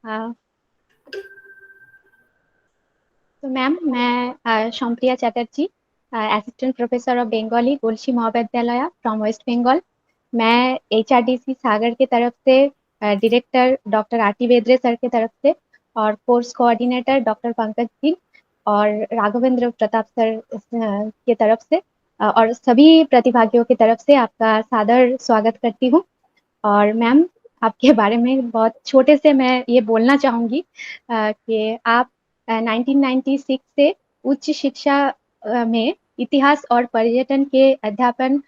हाँ। तो मैम, मैं Shampriya Chatterjee, assistant professor of Bengali Golsi Mahavidyalaya from waste Bengal. मैं एचआरडीसी सागर की तरफ से डायरेक्टर डॉक्टर आरती बेद्रे सर की तरफ से, और कोर्स कोऑर्डिनेटर डॉक्टर पंकज जी और राघवेंद्र प्रताप सर की तरफ से, और सभी प्रतिभागियों की तरफ से आपका सादर स्वागत करती हूँ। और मैम, आपके बारे में बहुत छोटे से मैं ये बोलना चाहूँगी कि आप 1996 से उच्च शिक्षा में इतिहास और पर्यटन के अध्यापन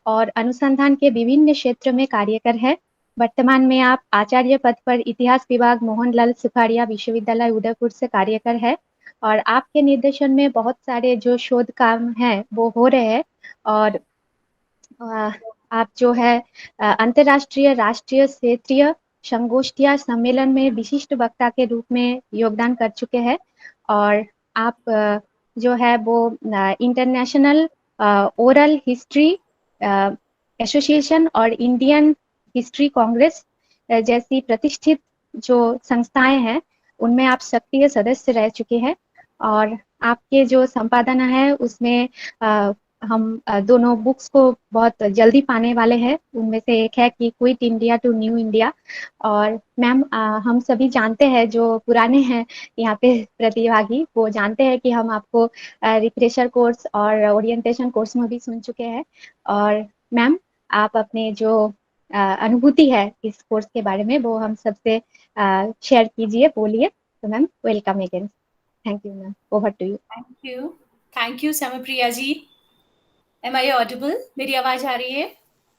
और अनुसंधान के विभिन्न क्षेत्र में कार्यकर है। वर्तमान में आप आचार्य पद पर इतिहास विभाग मोहनलाल सुखाड़िया विश्वविद्यालय उदयपुर से कार्यकर है। और आपके निर्देशन में बहुत सारे जो शोध काम हैं वो हो रहे हैं। और अ, आप जो है अंतर्राष्ट्रीय, राष्ट्रीय, क्षेत्रीय संगोष्ठियां सम्मेलन में विशिष्ट वक्ता के रूप में योगदान कर चुके हैं। और आप जो है वो इंटरनेशनल ओरल हिस्ट्री एसोसिएशन और इंडियन हिस्ट्री कांग्रेस जैसी प्रतिष्ठित जो संस्थाएं हैं उनमें आप सक्रिय सदस्य रह चुके हैं। और आपके जो संपादना है उसमें हम दोनों बुक्स को बहुत जल्दी पाने वाले हैं। उनमें से एक है कि quit India to new India. और मैम, हम सभी जानते हैं, जो पुराने हैं यहाँ पे प्रतिभागी, वो जानते हैं कि हम आपको रिफ्रेशर कोर्स और ओरिएंटेशन कोर्स में भी सुन चुके हैं। और मैम, आप अपने जो अनुभूति है इस कोर्स के बारे में वो हम सबसे शेयर कीजिए, बोलिए। तो ma'am, welcome again. Thank you ma'am, over to you. Thank you Sampriya ji. Am I audible? मेरी आवाज आ रही है?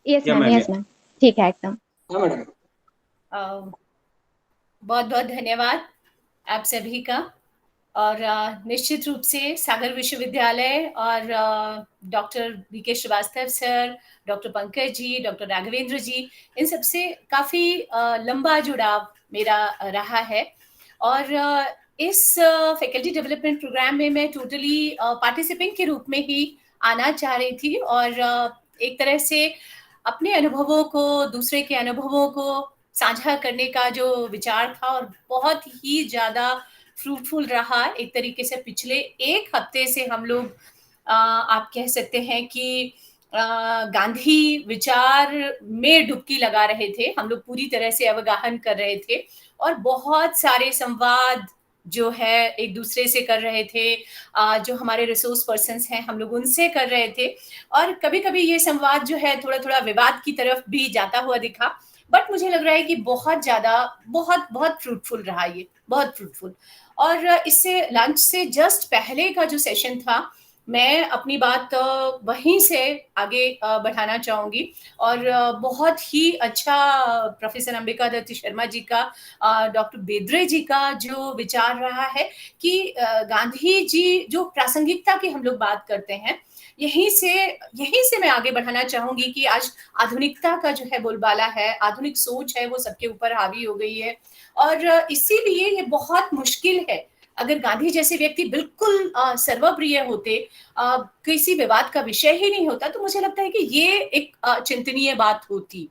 Yes yeah ma'am, ma'am, yeah. Yes ma'am, ठीक है एकदम। हाँ मैडम। बहुत बहुत धन्यवाद आप सभी का। और निश्चित रूप से सागर विश्वविद्यालय और doctor BK Srivastava sir, doctor Pankaj ji, doctor Raghavendra ji, इन सबसे काफ़ी लंबा जुड़ाव मेरा रहा है। और इस फैकल्टी डेवलपमेंट प्रोग्राम में मैं टोटली पार्टिसिपेंट के रूप में ही आना चाह रही थी, और एक तरह से अपने अनुभवों को, दूसरे के अनुभवों को साझा करने का जो विचार था, और बहुत ही ज़्यादा फ्रूटफुल रहा। एक तरीके से पिछले एक हफ्ते से हम लोग आप कह सकते हैं कि गांधी विचार में डुबकी लगा रहे थे। हम लोग पूरी तरह से अवगाहन कर रहे थे, और बहुत सारे संवाद जो है एक दूसरे से कर रहे थे। जो हमारे रिसोर्स पर्सन्स हैं हम लोग उनसे कर रहे थे। और कभी कभी ये संवाद जो है थोड़ा थोड़ा विवाद की तरफ भी जाता हुआ दिखा, बट मुझे लग रहा है कि बहुत ज्यादा, बहुत बहुत फ्रूटफुल रहा ये, बहुत फ्रूटफुल। और इससे लंच से जस्ट पहले का जो सेशन था, मैं अपनी बात वहीं से आगे बढ़ाना चाहूंगी। और बहुत ही अच्छा प्रोफेसर अंबिका दत्त शर्मा जी का, डॉक्टर बेद्रे जी का जो विचार रहा है कि गांधी जी जो प्रासंगिकता की हम लोग बात करते हैं, यहीं से मैं आगे बढ़ाना चाहूंगी कि आज आधुनिकता का जो है बोलबाला है, आधुनिक सोच है, वो सबके ऊपर हावी हो गई है। और इसीलिए ये बहुत मुश्किल है, अगर गांधी जैसे व्यक्ति बिल्कुल सर्वप्रिय होते, किसी विवाद का विषय ही नहीं होता, तो मुझे लगता है कि ये एक चिंतनीय बात होती।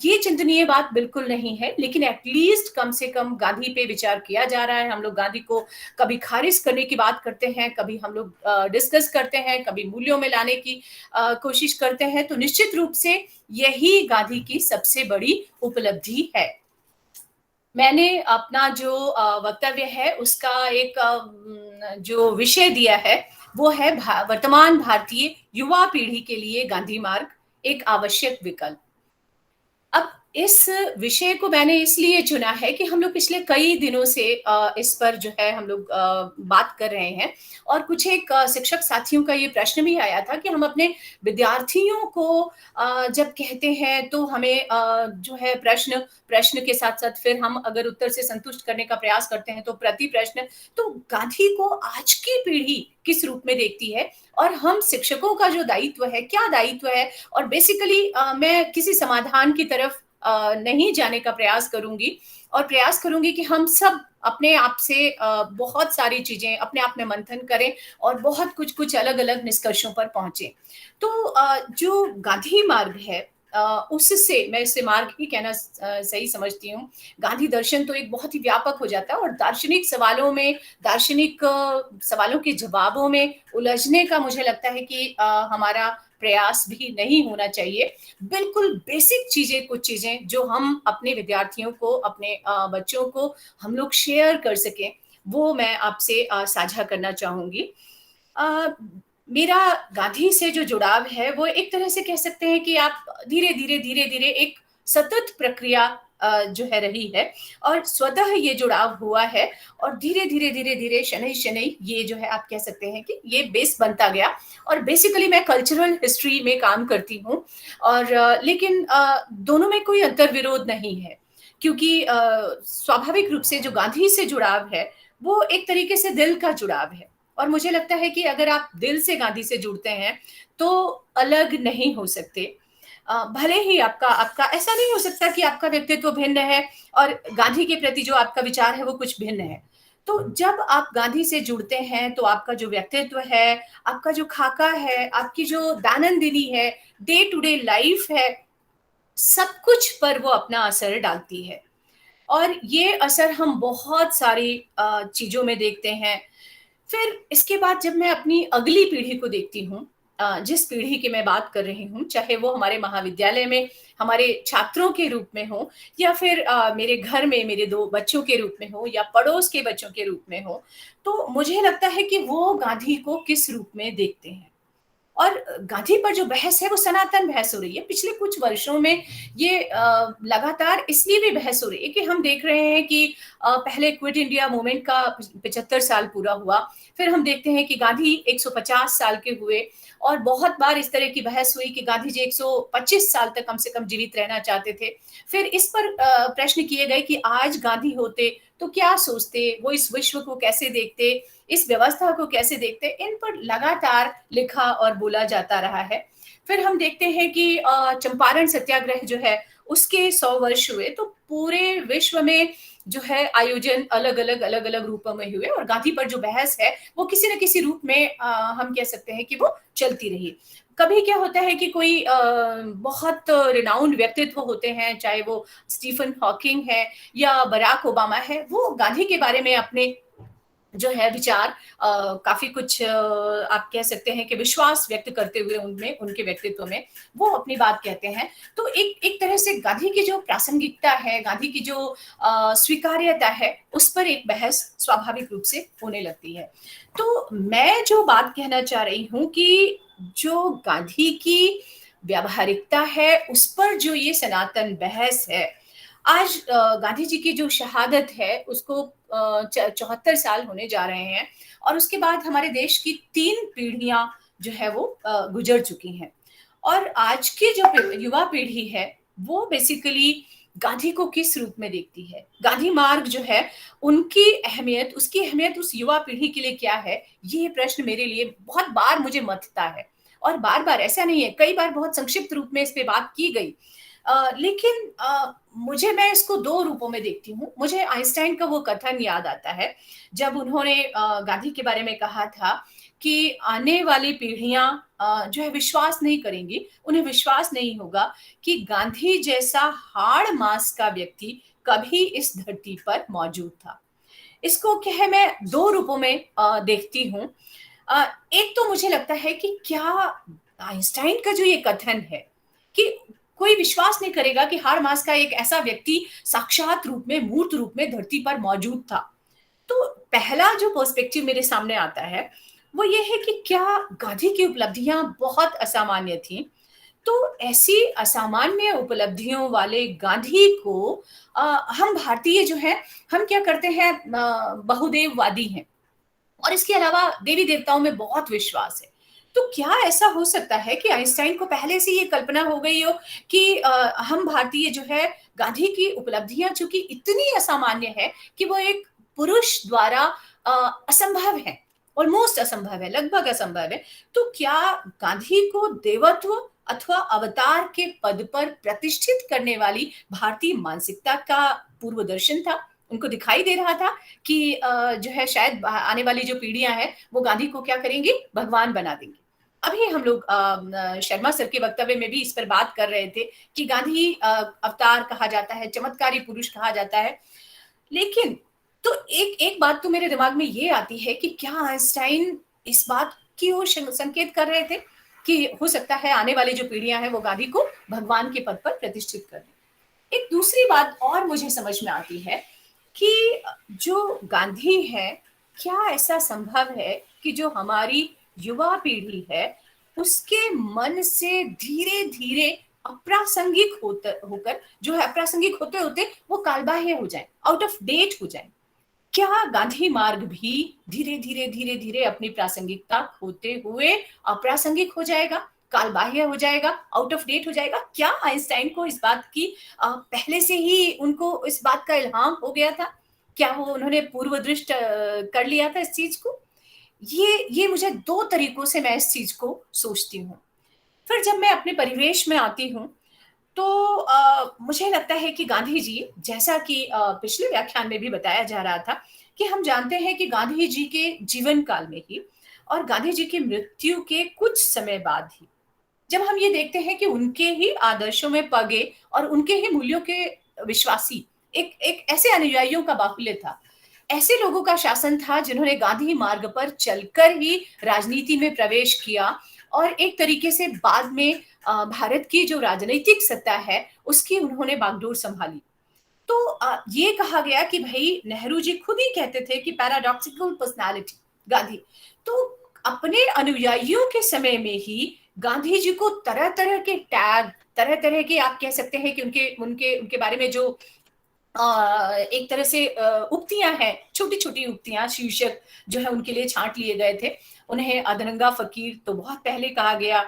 ये चिंतनीय बात बिल्कुल नहीं है, लेकिन एटलीस्ट कम से कम गांधी पे विचार किया जा रहा है। हम लोग गांधी को कभी खारिज करने की बात करते हैं, कभी हम लोग डिस्कस करते हैं, कभी मूल्यों में लाने की कोशिश करते हैं। तो निश्चित रूप से यही गांधी की सबसे बड़ी उपलब्धि है। मैंने अपना जो वक्तव्य है उसका एक जो विषय दिया है वो है वर्तमान भारतीय युवा पीढ़ी के लिए गांधी मार्ग एक आवश्यक विकल्प। अब इस विषय को मैंने इसलिए चुना है कि हम लोग पिछले कई दिनों से इस पर जो है हम लोग बात कर रहे हैं, और कुछ एक शिक्षक साथियों का ये प्रश्न भी आया था कि हम अपने विद्यार्थियों को जब कहते हैं तो हमें जो है प्रश्न प्रश्न के साथ साथ फिर हम अगर उत्तर से संतुष्ट करने का प्रयास करते हैं तो प्रति प्रश्न, तो गांधी को आज की पीढ़ी किस रूप में देखती है, और हम शिक्षकों का जो दायित्व है, क्या दायित्व है। और बेसिकली मैं किसी समाधान की तरफ नहीं जाने का प्रयास करूंगी, और प्रयास करूंगी कि हम सब अपने आप से बहुत सारी चीजें अपने आप में मंथन करें, और बहुत कुछ कुछ अलग अलग निष्कर्षों पर पहुंचे। तो जो गांधी मार्ग है उससे मैं इसे मार्ग ही कहना सही समझती हूँ। गांधी दर्शन तो एक बहुत ही व्यापक हो जाता है और दार्शनिक सवालों में, दार्शनिक सवालों के जवाबों में उलझने का मुझे लगता है कि हमारा प्रयास भी नहीं होना चाहिए। बिल्कुल बेसिक चीज़ें, कुछ चीज़ें जो हम अपने विद्यार्थियों को, अपने बच्चों को हम लोग शेयर कर सकें, वो मैं आपसे साझा करना चाहूँगी। अ, मेरा गांधी से जो जुड़ाव है वो एक तरह से कह सकते हैं कि आप धीरे-धीरे एक सतत प्रक्रिया जो है रही है और स्वतः ये जुड़ाव हुआ है और धीरे-धीरे, शनैः-शनैः ये जो है आप कह सकते हैं कि ये बेस बनता गया और बेसिकली मैं कल्चरल हिस्ट्री में काम करती हूँ और लेकिन दोनों में कोई अंतर्विरोध नहीं है क्योंकि स्वाभाविक रूप से जो गांधी से जुड़ाव है, वो एक तरीके से दिल का जुड़ाव है। और मुझे लगता है कि अगर आप दिल से गांधी से जुड़ते हैं तो अलग नहीं हो सकते। भले ही आपका आपका ऐसा नहीं हो सकता कि आपका व्यक्तित्व भिन्न है और गांधी के प्रति जो आपका विचार है वो कुछ भिन्न है। तो जब आप गांधी से जुड़ते हैं तो आपका जो व्यक्तित्व है, आपका जो खाका है, आपकी जो दैनंदिनी है, डे टू डे लाइफ है, सब कुछ पर वो अपना असर डालती है। और ये असर हम बहुत सारी चीज़ों में देखते हैं। फिर इसके बाद जब मैं अपनी अगली पीढ़ी को देखती हूँ, जिस पीढ़ी की मैं बात कर रही हूँ, चाहे वो हमारे महाविद्यालय में हमारे छात्रों के रूप में हो या फिर मेरे घर में मेरे 2 बच्चों के रूप में हो या पड़ोस के बच्चों के रूप में हो, तो मुझे लगता है कि वो गांधी को किस रूप में देखते हैं। और गांधी पर जो बहस है वो सनातन बहस हो रही है। पिछले कुछ वर्षों में ये लगातार इसलिए भी बहस हो रही है कि हम देख रहे हैं कि पहले क्विट इंडिया मूवमेंट का 75 साल पूरा हुआ। फिर हम देखते हैं कि गांधी 150 साल के हुए और बहुत बार इस तरह की बहस हुई कि गांधी जी 125 साल तक कम से कम जीवित रहना चाहते थे। फिर इस पर प्रश्न किए गए कि आज गांधी होते तो क्या सोचते, वो इस विश्व को कैसे देखते, इस व्यवस्था को कैसे देखते, इन पर लगातार लिखा और बोला जाता रहा है। फिर हम देखते हैं कि चंपारण सत्याग्रह जो है उसके 100 वर्ष हुए तो पूरे विश्व में जो है आयोजन अलग-अलग रूपों में हुए और गांधी पर जो बहस है वो किसी न किसी रूप में हम कह सकते हैं कि वो चलती रही। कभी क्या होता है कि कोई बहुत रिनाउंड व्यक्तित्व होते हैं, चाहे वो स्टीफन हॉकिंग है या बराक ओबामा है, वो गांधी के बारे में अपने जो है विचार काफ़ी कुछ आप कह सकते हैं कि विश्वास व्यक्त करते हुए उनमें, उनके व्यक्तित्व में, वो अपनी बात कहते हैं। तो एक एक तरह से गांधी की जो प्रासंगिकता है, गांधी की जो स्वीकार्यता है, उस पर एक बहस स्वाभाविक रूप से होने लगती है। तो मैं जो बात कहना चाह रही हूँ कि जो गांधी की व्यावहारिकता है, उस पर जो ये सनातन बहस है, आज गांधी जी की जो शहादत है उसको 74 साल होने जा रहे हैं और उसके बाद हमारे देश की 3 पीढ़ियां जो है वो गुजर चुकी हैं और आज की जो युवा पीढ़ी है वो बेसिकली गांधी को किस रूप में देखती है, गांधी मार्ग जो है उनकी अहमियत, उसकी अहमियत उस युवा पीढ़ी के लिए क्या है, ये प्रश्न मेरे लिए बहुत बार मुझे मथता है और बार बार ऐसा नहीं है, कई बार बहुत संक्षिप्त रूप में इस पे बात की गई। लेकिन मुझे मैं इसको 2 रूपों में देखती हूँ। मुझे आइंस्टाइन का वो कथन याद आता है, जब उन्होंने गांधी के बारे में कहा था कि आने वाली पीढ़ियाँ जो है विश्वास नहीं करेंगी, उन्हें विश्वास नहीं होगा कि गांधी जैसा हाड़-माँस का व्यक्ति कभी इस धरती पर मौजूद था। इसको क्या है मैं 2 रूपों में देखती हूँ। एक तो मुझे लगता है कि क्या आइंस्टाइन का जो ये कथन है कि कोई विश्वास नहीं करेगा कि हाड़-माँस का एक ऐसा व्यक्ति साक्षात रूप में, मूर्त रूप में धरती पर मौजूद था। तो पहला जो पर्सपेक्टिव मेरे सामने आता है, वो ये है कि क्या गांधी की उपलब्धियाँ बहुत असामान्य थीं? तो ऐसी असामान्य उपलब्धियों वाले गांधी को हम भारतीय जो हैं, हम क्या करते हैं बहुदेववादी हैं। और इसके अलावा देवी-देवताओं में बहुत विश्वास है। तो क्या ऐसा हो सकता है कि आइंस्टाइन को पहले से ये कल्पना हो गई हो कि हम भारतीय जो है गांधी की उपलब्धियाँ चूँकि इतनी असामान्य है कि वो एक पुरुष द्वारा अ, असंभव है, ऑलमोस्ट असंभव है, लगभग असंभव है। तो क्या गांधी को देवत्व अथवा अवतार के पद पर प्रतिष्ठित करने वाली भारतीय मानसिकता का पूर्वदर्शन था? उनको दिखाई दे रहा था कि जो है शायद आने वाली जो पीढ़ियाँ हैं, वो गांधी को क्या करेंगी? भगवान बना देंगी। अभी हम लोग शर्मा सर के वक्तव्य में भी इस पर बात कर रहे थे कि गांधी अवतार कहा जाता है, चमत्कारी पुरुष कहा जाता है। लेकिन तो एक एक बात तो मेरे दिमाग में ये आती है कि क्या आइंस्टाइन इस बात की ओर संकेत कर रहे थे कि हो सकता है आने वाली जो पीढ़ियां हैं वो गांधी को भगवान के पद पर प्रतिष्ठित कर दें। एक दूसरी बात और मुझे समझ में आती है कि जो गांधी है, क्या ऐसा संभव है कि जो हमारी युवा पीढ़ी है उसके मन से धीरे धीरे अप्रासंगिक होकर जो है अप्रासंगिक होते होते वो कालबाह्य हो जाए, आउट ऑफ डेट हो जाए। क्या गांधी मार्ग भी धीरे धीरे अपनी प्रासंगिकता खोते हुए अप्रासंगिक हो जाएगा, कालबाह्य हो जाएगा, आउट ऑफ डेट हो जाएगा? क्या आइंस्टाइन को इस बात की पहले से ही उनको इस बात का इल्हाम हो गया था? क्या वो उन्होंने पूर्व दृष्ट कर लिया था इस चीज को? ये मुझे दो तरीकों से मैं इस चीज को सोचती हूँ। फिर जब मैं अपने परिवेश में आती हूँ तो मुझे लगता है कि गांधी जी, जैसा कि पिछले व्याख्यान में भी बताया जा रहा था, कि हम जानते हैं कि गांधी जी के जीवन काल में ही और गांधी जी की मृत्यु के कुछ समय बाद ही जब हम ये देखते हैं कि उनके ही आदर्शों में पगे और उनके ही मूल्यों के विश्वासी एक एक ऐसे अनुयायियों का बाहुल्य था, ऐसे लोगों का शासन था जिन्होंने गांधी मार्ग पर चलकर ही राजनीति में प्रवेश किया और एक तरीके से बाद में भारत की जो राजनीतिक सत्ता है उसकी उन्होंने बागडोर संभाली। तो ये कहा गया कि भाई नेहरू जी खुद ही कहते थे कि पैराडॉक्सिकल पर्सनालिटी गांधी। तो अपने अनुयायियों के समय में ही गांधी जी को तरह तरह के टैग, तरह तरह के आप कह सकते हैं कि उनके उनके उनके बारे में जो एक तरह से उक्तियां हैं, छोटी छोटी उक्तियां, शीर्षक जो है उनके लिए छांट लिए गए थे। उन्हें अधरंगा फकीर तो बहुत पहले कहा गया,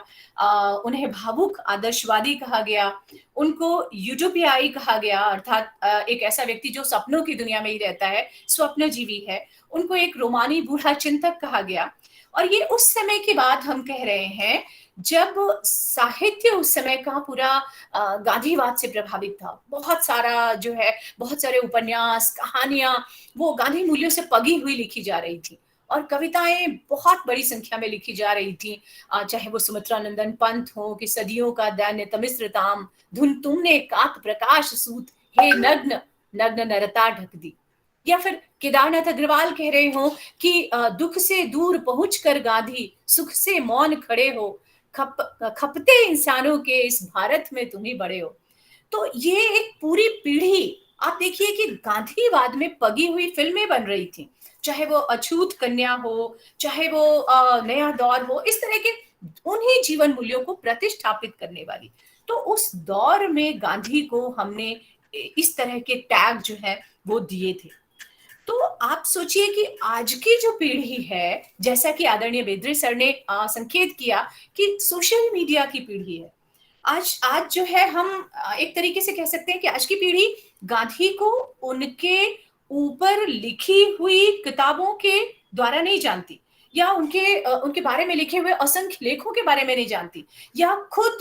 उन्हें भावुक आदर्शवादी कहा गया, उनको यूटोपियाई कहा गया, अर्थात एक ऐसा व्यक्ति जो सपनों की दुनिया में ही रहता है, स्वप्नजीवी है। उनको एक रोमानी बूढ़ा चिंतक कहा गया। और ये उस समय की बात हम कह रहे हैं जब साहित्य उस समय का पूरा गांधीवाद से प्रभावित था। बहुत सारा जो है, बहुत सारे उपन्यास, कहानियां वो गांधी मूल्यों से पगी हुई लिखी जा रही थी और कविताएं बहुत बड़ी संख्या में लिखी जा रही थी। चाहे वो सुमित्रा नंदन पंत हो कि सदियों का दैन्य तमिश्र ताम, धुन तुमने कात प्रकाश सूत, हे नग्न नग्न नरता ढक दी, या फिर केदारनाथ अग्रवाल कह रहे हो कि दुख से दूर पहुंचकर गांधी सुख से मौन खड़े हो, खपते इंसानों के इस भारत में तुम ही बड़े हो। तो ये एक पूरी पीढ़ी, आप देखिए कि गांधीवाद में पगी हुई फिल्में बन रही थी, चाहे वो अछूत कन्या हो, चाहे वो नया दौर हो, इस तरह के उन्हीं जीवन मूल्यों को प्रतिष्ठापित करने वाली। तो उस दौर में गांधी को हमने इस तरह के टैग जो है वो दिए थे। तो आप सोचिए कि आज की जो पीढ़ी है, जैसा कि आदरणीय बेद्रे सर ने संकेत किया कि सोशल मीडिया की पीढ़ी है। आज आज जो है हम एक तरीके से कह सकते हैं कि आज की पीढ़ी गांधी को उनके ऊपर लिखी हुई किताबों के द्वारा नहीं जानती, या उनके बारे में लिखे हुए असंख्य लेखों के बारे में नहीं जानती, या खुद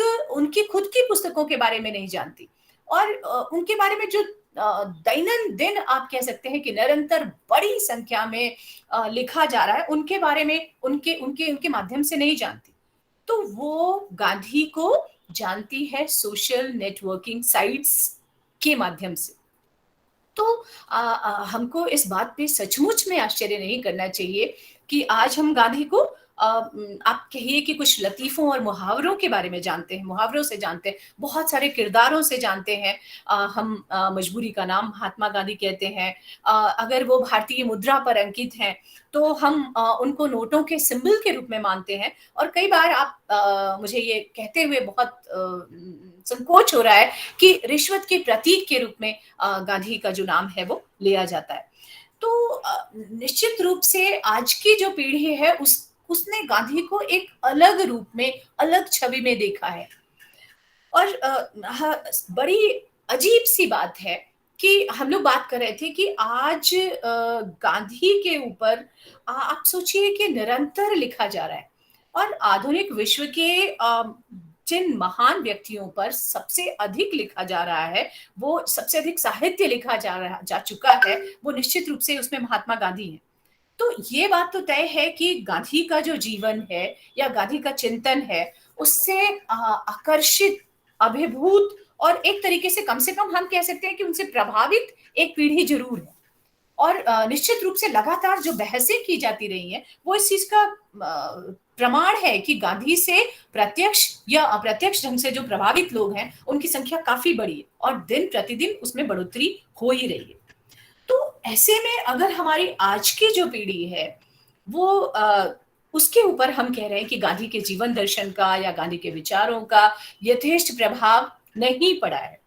की पुस्तकों के बारे में नहीं जानती। और उनके बारे में जो दैनंदिन आप कह सकते हैं कि निरंतर बड़ी संख्या में लिखा जा रहा है, उनके बारे में उनके उनके उनके माध्यम से नहीं जानती। तो वो गांधी को जानती है सोशल नेटवर्किंग साइट्स के माध्यम से। तो हमको इस बात पे सचमुच में आश्चर्य नहीं करना चाहिए कि आज हम गांधी को आप कहिए कि कुछ लतीफों और मुहावरों के बारे में जानते हैं, मुहावरों से जानते हैं, बहुत सारे किरदारों से जानते हैं। हम मजबूरी का नाम महात्मा गांधी कहते हैं। अगर वो भारतीय मुद्रा पर अंकित हैं तो हम उनको नोटों के सिंबल के रूप में मानते हैं। और कई बार आप मुझे ये कहते हुए बहुत संकोच हो रहा है कि रिश्वत के प्रतीक के रूप में गांधी का जो नाम है वो लिया जाता है। तो निश्चित रूप से आज की जो पीढ़ी है उसने गांधी को एक अलग रूप में, अलग छवि में देखा है। और बड़ी अजीब सी बात है कि हम लोग बात कर रहे थे कि आज गांधी के ऊपर आप सोचिए कि निरंतर लिखा जा रहा है और आधुनिक विश्व के जिन महान व्यक्तियों पर सबसे अधिक लिखा जा रहा है, वो सबसे अधिक साहित्य लिखा जा चुका है, वो निश्चित रूप से उसमें महात्मा गांधी हैं। तो ये बात तो तय है कि गांधी का जो जीवन है या गांधी का चिंतन है, उससे आकर्षित, अभिभूत और एक तरीके से कम हम कह सकते हैं कि उनसे प्रभावित एक पीढ़ी ज़रूर है। और निश्चित रूप से लगातार जो बहसें की जाती रही हैं, वो इस चीज़ का प्रमाण है कि गांधी से प्रत्यक्ष या अप्रत्यक्ष ढंग से जो प्रभावित लोग हैं, उनकी संख्या काफ़ी बढ़ी है और दिन-प्रतिदिन उसमें बढ़ोतरी हो ही रही है। तो ऐसे में अगर हमारी आज की जो पीढ़ी है, वो उसके ऊपर हम कह रहे हैं कि गांधी के जीवन दर्शन का या गांधी के विचारों का यथेष्ट प्रभाव नहीं पड़ा है।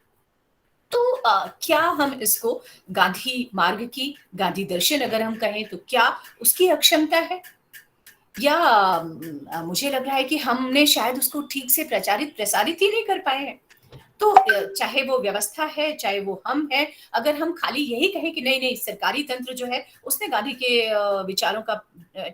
तो क्या हम इसको गांधी मार्ग की, गांधी दर्शन अगर हम कहें तो क्या उसकी अक्षमता है? या मुझे लग रहा है कि हमने शायद उसको ठीक से प्रचारित प्रसारित ही नहीं कर पाए हैं। तो चाहे वो व्यवस्था है, चाहे वो हम हैं, अगर हम खाली यही कहें कि नहीं-नहीं सरकारी तंत्र जो है उसने गांधी के विचारों का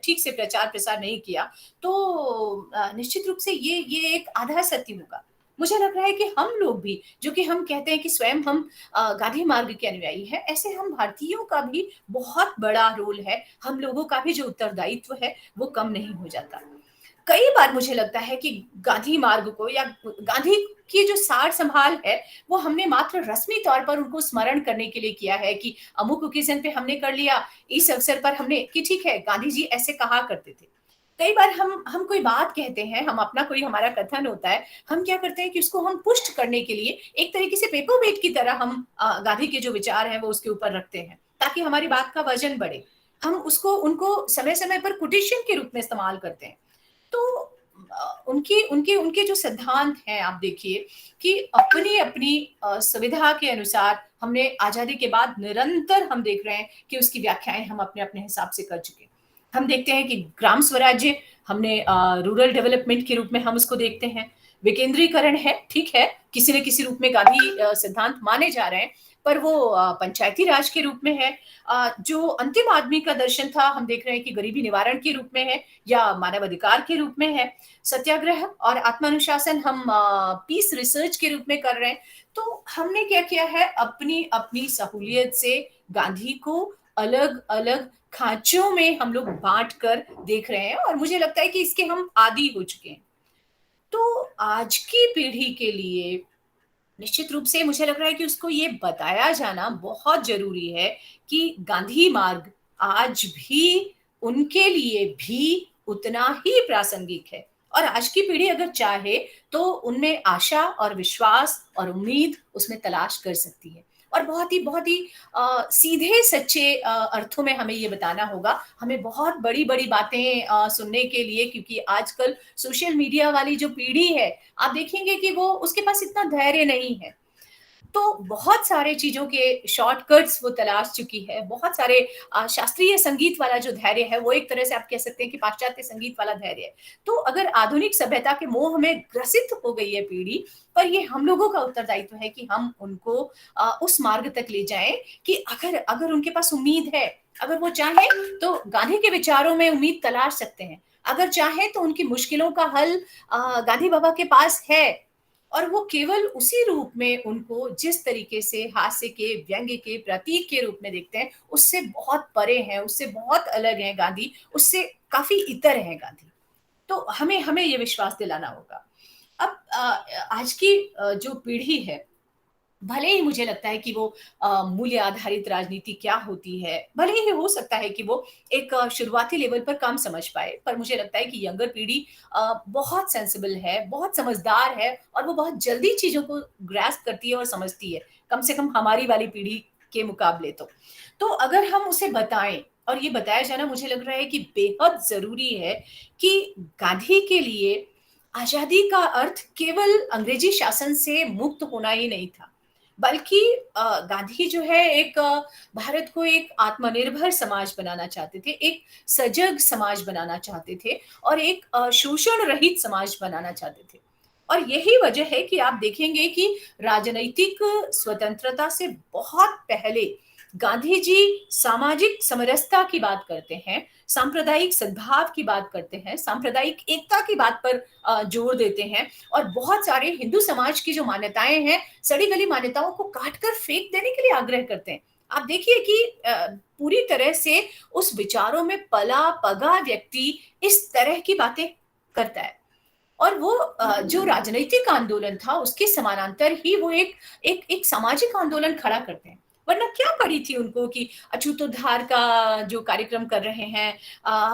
ठीक से प्रचार-प्रसार नहीं किया, तो निश्चित रूप से ये एक आधा सत्य होगा। मुझे लग रहा है कि हम लोग भी, जो कि हम कहते हैं कि स्वयं हम गांधी मार्ग के अनुयायी हैं, ऐसे हम भारतीयों का भी बहुत बड़ा रोल है, हम लोगों का भी जो उत्तरदायित्व है, वो कम नहीं हो जाता। कई बार मुझे लगता है कि गांधी मार्ग को या गांधी की जो सार संभाल है, वो हमने मात्र रस्मी तौर पर उनको स्मरण करने के लिए किया है कि अमुक ओकेजन पे हमने कर लिया, इस अवसर पर हमने कि ठीक है, गांधी जी ऐसे कहा करते थे। कई बार हम कोई बात कहते हैं, हम अपना कोई हमारा कथन होता है, हम क्या करते हैं कि उसको हम पुष्ट करने के लिए एक तरीके से पेपर वेट की तरह हम गांधी के जो विचार हैं, वो उसके ऊपर रखते हैं, ताकि हमारी बात का वजन बढ़े। हम उसको उनको समय-समय पर कोटेशन के रूप में इस्तेमाल करते हैं। तो उनके उनके उनके जो सिद्धांत हैं आप देखिए कि अपनी-अपनी सुविधा के अनुसार हमने आज़ादी के बाद निरंतर हम देख रहे हैं कि उसकी व्याख्याएँ हम अपने-अपने हिसाब से कर चुके हैं। हम देखते हैं कि ग्राम स्वराज्य हमने रूरल डेवलपमेंट के रूप में हम उसको देखते हैं। विकेंद्रीकरण है, ठीक है, किसी न किसी रूप में गांधी सिद्धांत माने जा रहे हैं, पर वो पंचायती राज के रूप में है। जो अंतिम आदमी का दर्शन था, हम देख रहे हैं कि गरीबी निवारण के रूप में है या मानव अधिकार के रूप में है। सत्याग्रह और आत्मानुशासन हम पीस रिसर्च के रूप में कर रहे हैं। तो हमने क्या किया है अपनी-अपनी सहूलियत से गांधी को अलग-अलग खाँचों में हम लोग बाँट कर देख रहे हैं और मुझे लगता है कि इसके हम आदी हो चुके हैं। तो आज की पीढ़ी के लिए निश्चित रूप से मुझे लग रहा है कि उसको ये बताया जाना बहुत ज़रूरी है कि गांधी मार्ग आज भी उनके लिए भी उतना ही प्रासंगिक है और आज की पीढ़ी अगर चाहे तो उनमें आशा और विश्वास और उम्मीद उसमें तलाश कर सकती है और बहुत ही सीधे सच्चे अर्थों में हमें ये बताना होगा हमें बहुत बड़ी-बड़ी बातें सुनने के लिए क्योंकि आजकल सोशल मीडिया वाली जो पीढ़ी है आप देखेंगे कि वो उसके पास इतना धैर्य नहीं है। तो बहुत सारे चीज़ों के शॉर्टकट्स वो तलाश चुकी है। बहुत सारे शास्त्रीय संगीत वाला जो धैर्य है, वो एक तरह से आप कह सकते हैं कि पाश्चात्य संगीत वाला धैर्य है। तो अगर आधुनिक सभ्यता के मोह में ग्रसित हो गई है पीढ़ी, पर ये हम लोगों का उत्तरदायित्व है कि हम उनको उस मार्ग तक ले जाएँ कि अगर अगर उनके पास उम्मीद है, अगर वो चाहें तो गांधी के विचारों में उम्मीद तलाश सकते हैं। अगर चाहें तो उनकी मुश्किलों का हल गांधी बाबा के पास है। और वो केवल उसी रूप में उनको जिस तरीके से हास्य के, व्यंग्य के, प्रतीक के रूप में देखते हैं, उससे बहुत परे हैं, उससे बहुत अलग हैं गांधी, उससे काफ़ी इतर हैं गांधी। तो हमें हमें ये विश्वास दिलाना होगा। अब आज की जो पीढ़ी है भले ही मुझे लगता है कि वो मूल्य आधारित राजनीति क्या होती है, भले ही हो सकता है कि वो एक शुरुआती लेवल पर कम समझ पाए, पर मुझे लगता है कि यंगर पीढ़ी बहुत सेंसिबल है, बहुत समझदार है और वो बहुत जल्दी चीज़ों को ग्रैस्प करती है और समझती है, कम से कम हमारी वाली पीढ़ी के मुकाबले तो। तो अगर हम उसे बताएँ और ये बताया जाना मुझे लग रहा है कि बेहद ज़रूरी है कि गांधी के लिए आज़ादी का अर्थ केवल अंग्रेजी शासन से मुक्त होना ही नहीं था। बल्कि गांधी जो है एक भारत को एक आत्मनिर्भर समाज बनाना चाहते थे, एक सजग समाज बनाना चाहते थे और एक शोषण रहित समाज बनाना चाहते थे। और यही वजह है कि आप देखेंगे कि राजनैतिक स्वतंत्रता से बहुत पहले गांधी जी सामाजिक समरसता की बात करते हैं, सांप्रदायिक सद्भाव की बात करते हैं, सांप्रदायिक एकता की बात पर जोर देते हैं और बहुत सारे हिंदू समाज की जो मान्यताएँ हैं, सड़ी-गली मान्यताओं को काट कर फेंक देने के लिए आग्रह करते हैं। आप देखिए कि पूरी तरह से उस विचारों में पला-पगा व्यक्ति इस तरह की बातें करता है। और वो जो राजनैतिक आंदोलन था उसके समानांतर ही वो एक एक एक सामाजिक आंदोलन खड़ा करते हैं। वरना क्या पड़ी थी उनको कि अछूतोद्धार का जो कार्यक्रम कर रहे हैं,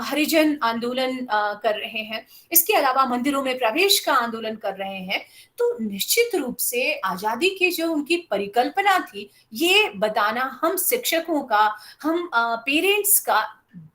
हरिजन आंदोलन कर रहे हैं, इसके अलावा मंदिरों में प्रवेश का आंदोलन कर रहे हैं। तो निश्चित रूप से आज़ादी की जो उनकी परिकल्पना थी, ये बताना हम शिक्षकों का, हम पेरेंट्स का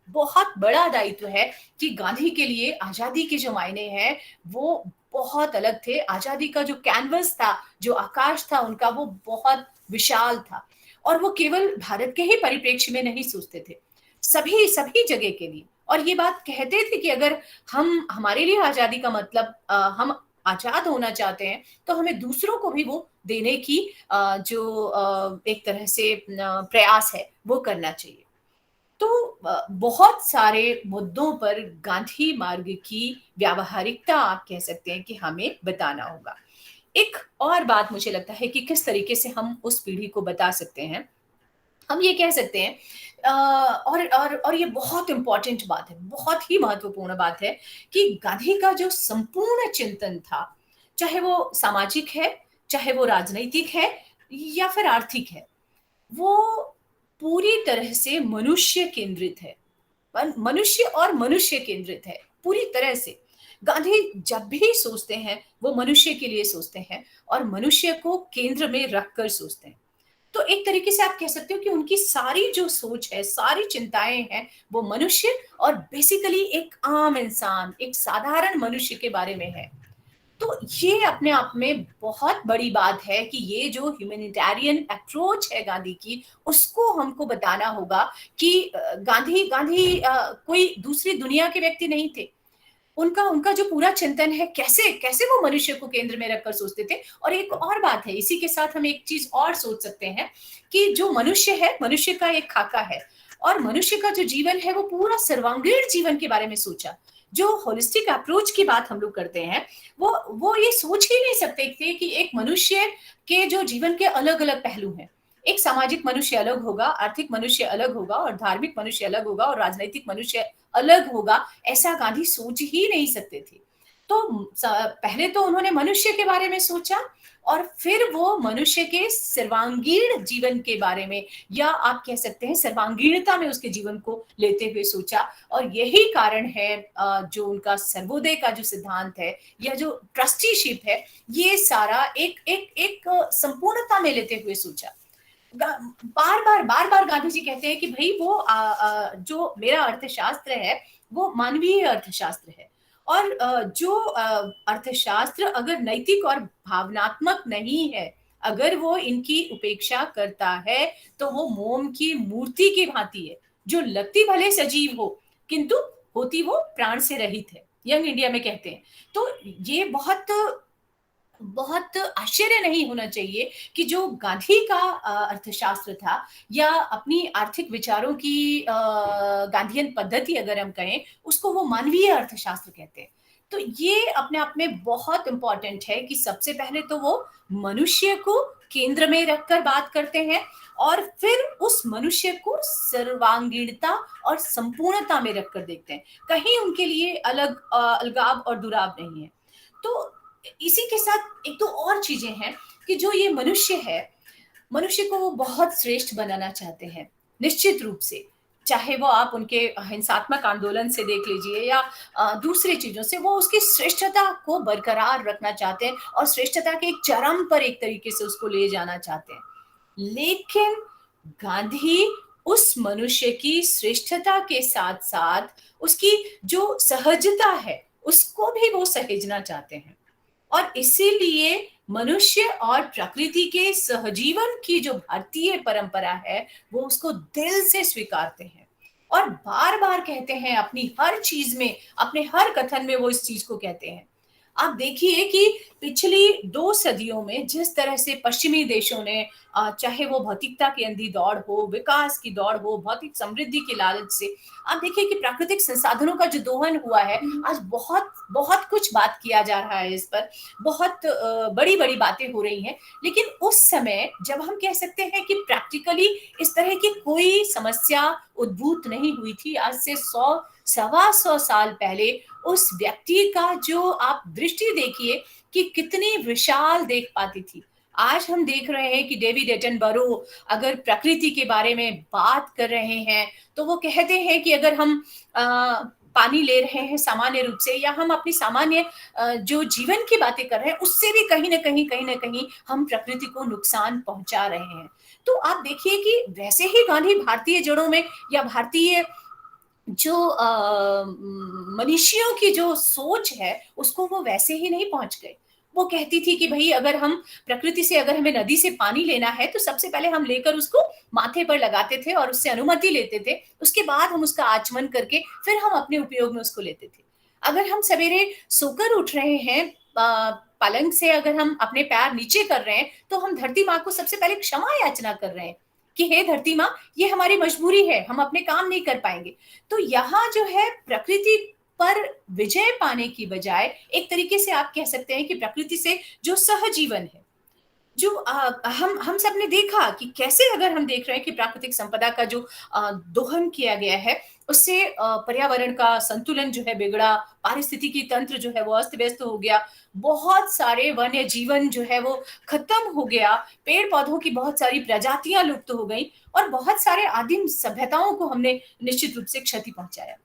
बहुत बड़ा दायित्व है कि गांधी के लिए आज़ादी के जो मायने हैं, वो बहुत अलग थे। आज़ादी का जो कैनवस था, जो आकाश था उनका, वो बहुत विशाल था और वो केवल भारत के ही परिप्रेक्ष्य में नहीं सोचते थे, सभी सभी जगह के लिए। और ये बात कहते थे कि अगर हम हमारे लिए आज़ादी का मतलब हम आज़ाद होना चाहते हैं, तो हमें दूसरों को भी वो देने की जो एक तरह से प्रयास है, वो करना चाहिए। तो बहुत सारे मुद्दों पर गांधी मार्ग की व्यावहारिकता आप कह सकते हैं कि हमें बताना होगा। एक और बात मुझे लगता है कि किस तरीके से हम उस पीढ़ी को बता सकते हैं। हम ये कह सकते हैं और ये बहुत इम्पोर्टेंट बात है, बहुत ही महत्वपूर्ण बात है कि गांधी का जो संपूर्ण चिंतन था, चाहे वो सामाजिक है, चाहे वो राजनैतिक है या फिर आर्थिक है, वो पूरी तरह से मनुष्य केंद्रित है। मनुष्य और मनुष्य केंद्रित है, पूरी तरह से। गांधी जब भी सोचते हैं, वो मनुष्य के लिए सोचते हैं और मनुष्य को केंद्र में रखकर सोचते हैं। तो एक तरीके से आप कह सकते हो कि उनकी सारी जो सोच है, सारी चिंताएँ हैं, वो मनुष्य और बेसिकली एक आम इंसान, एक साधारण मनुष्य के बारे में है। तो ये अपने आप में बहुत बड़ी बात है कि ये जो ह्यूमैनिटेरियन अप्रोच है गांधी की, उसको हमको बताना होगा कि गांधी गांधी कोई दूसरी दुनिया के व्यक्ति नहीं थे। उनका उनका जो पूरा चिंतन है, कैसे कैसे वो मनुष्य को केंद्र में रखकर सोचते थे। और एक और बात है, इसी के साथ हम एक चीज़ और सोच सकते हैं कि जो मनुष्य है, मनुष्य का एक खाका है और मनुष्य का जो जीवन है, वो पूरा सर्वांगीण जीवन के बारे में सोचा। जो होलिस्टिक अप्रोच की बात हम लोग करते हैं, वो ये सोच ही नहीं सकते थे कि एक मनुष्य के जो जीवन के अलग-अलग पहलू हैं। एक सामाजिक मनुष्य अलग होगा, आर्थिक मनुष्य अलग होगा और धार्मिक मनुष्य अलग होगा और राजनैतिक मनुष्य अलग होगा, ऐसा गांधी सोच ही नहीं सकते थे। तो पहले तो उन्होंने मनुष्य के बारे में सोचा और फिर वो मनुष्य के सर्वांगीण जीवन के बारे में या आप कह सकते हैं सर्वांगीणता में उसके जीवन को लेते हुए सोचा। और यही कारण है जो उनका सर्वोदय का जो सिद्धांत है या जो ट्रस्टीशिप है, ये सारा एक एक एक संपूर्णता में लेते हुए सोचा। बार-बार गांधी जी कहते हैं कि भई वो जो मेरा अर्थशास्त्र है, वो मानवीय अर्थशास्त्र है और जो अर्थशास्त्र अगर नैतिक और भावनात्मक नहीं है, अगर वो इनकी उपेक्षा करता है, तो वो मोम की मूर्ति की भांति है, जो लगती भले सजीव हो, किंतु होती वो प्राण से रहित है। यंग इंडिया में कहते हैं। तो ये बहुत बहुत आश्चर्य नहीं होना चाहिए कि जो गांधी का अर्थशास्त्र था या अपनी आर्थिक विचारों की गांधीयन पद्धति अगर हम कहें, उसको वो मानवीय अर्थशास्त्र कहते हैं। तो ये अपने आप में बहुत इम्पोर्टेंट है कि सबसे पहले तो वो मनुष्य को केंद्र में रखकर बात करते हैं और फिर उस मनुष्य को सर्वांगीणता और संपूर्णता में रखकर देखते हैं। कहीं उनके लिए अलगाव और दुराव नहीं है। तो इसी के साथ एक तो और चीजें हैं कि जो ये मनुष्य है, मनुष्य को वो बहुत श्रेष्ठ बनाना चाहते हैं, निश्चित रूप से। चाहे वो आप उनके हिंसात्मक आंदोलन से देख लीजिए या दूसरी चीज़ों से, वो उसकी श्रेष्ठता को बरकरार रखना चाहते हैं और श्रेष्ठता के एक चरम पर एक तरीके से उसको ले जाना चाहते हैं। लेकिन गांधी उस मनुष्य की श्रेष्ठता के साथ-साथ उसकी जो सहजता है, उसको भी वो सहेजना चाहते हैं। और इसीलिए मनुष्य और प्रकृति के सहजीवन की जो भारतीय परंपरा है, वो उसको दिल से स्वीकारते हैं और बार-बार कहते हैं अपनी हर चीज़ में, अपने हर कथन में वो इस चीज़ को कहते हैं। आप देखिए कि पिछली 2 सदियों में जिस तरह से पश्चिमी देशों ने चाहे वो भौतिकता की अंधी दौड़ हो, विकास की दौड़ हो, भौतिक समृद्धि की लालच से, आप देखिए कि प्राकृतिक संसाधनों का जो दोहन हुआ है, आज बहुत बहुत कुछ बात किया जा रहा है इस पर, बहुत बड़ी-बड़ी बातें हो रही हैं। लेकिन उस समय जब हम कह सकते हैं कि प्रैक्टिकली इस तरह की कोई समस्या उद्भूत नहीं हुई थी, आज से 100 सवा 100 साल पहले उस व्यक्ति का जो आप दृष्टि देखिए कि कितनी विशाल देख पाती थी। आज हम देख रहे हैं कि डेविड एटनबरो अगर प्रकृति के बारे में बात कर रहे हैं, तो वो कहते हैं कि अगर हम अ, पानी ले रहे हैं सामान्य रूप से या हम अपनी सामान्य जो जीवन की बातें कर रहे हैं, उससे भी कहीं न कहीं हम प्रकृति को नुकसान पहुँचा रहे हैं। तो आप देखिए कि वैसे ही गांधी भारतीय जड़ों में या भारतीय जो मनीषियों की जो सोच है, उसको वो वैसे ही नहीं पहुँच गए। वो कहती थी कि भई अगर हम प्रकृति से अगर हमें नदी से पानी लेना है, तो सबसे पहले हम लेकर उसको माथे पर लगाते थे और उससे अनुमति लेते थे। उसके बाद हम उसका आचमन करके फिर हम अपने उपयोग में उसको लेते थे। अगर हम सवेरे सोकर उठ रहे हैं पलंग से अगर हम अपने पैर नीचे कर रहे हैं, तो हम धरती माँ को सबसे पहले क्षमा याचना कर रहे हैं, कि हे धरती माँ, ये हमारी मजबूरी है, हम अपने काम नहीं कर पाएँगे। तो यहाँ जो है प्रकृति पर विजय पाने की बजाय एक तरीके से आप कह सकते हैं कि प्रकृति से जो सहजीवन है, जो हम सब ने देखा कि कैसे अगर हम देख रहे हैं कि प्राकृतिक संपदा का जो दोहन किया गया है, उससे पर्यावरण का संतुलन जो है बिगड़ा, पारिस्थितिकी तंत्र जो है वो अस्त-व्यस्त हो गया, बहुत सारे वन्य जीवन जो है वो खत्म हो गया, पेड़-पौधों की बहुत सारी प्रजातियाँ लुप्त हो गईं और बहुत सारे आदिम सभ्यताओं को हमने निश्चित रूप से क्षति पहुँचाया।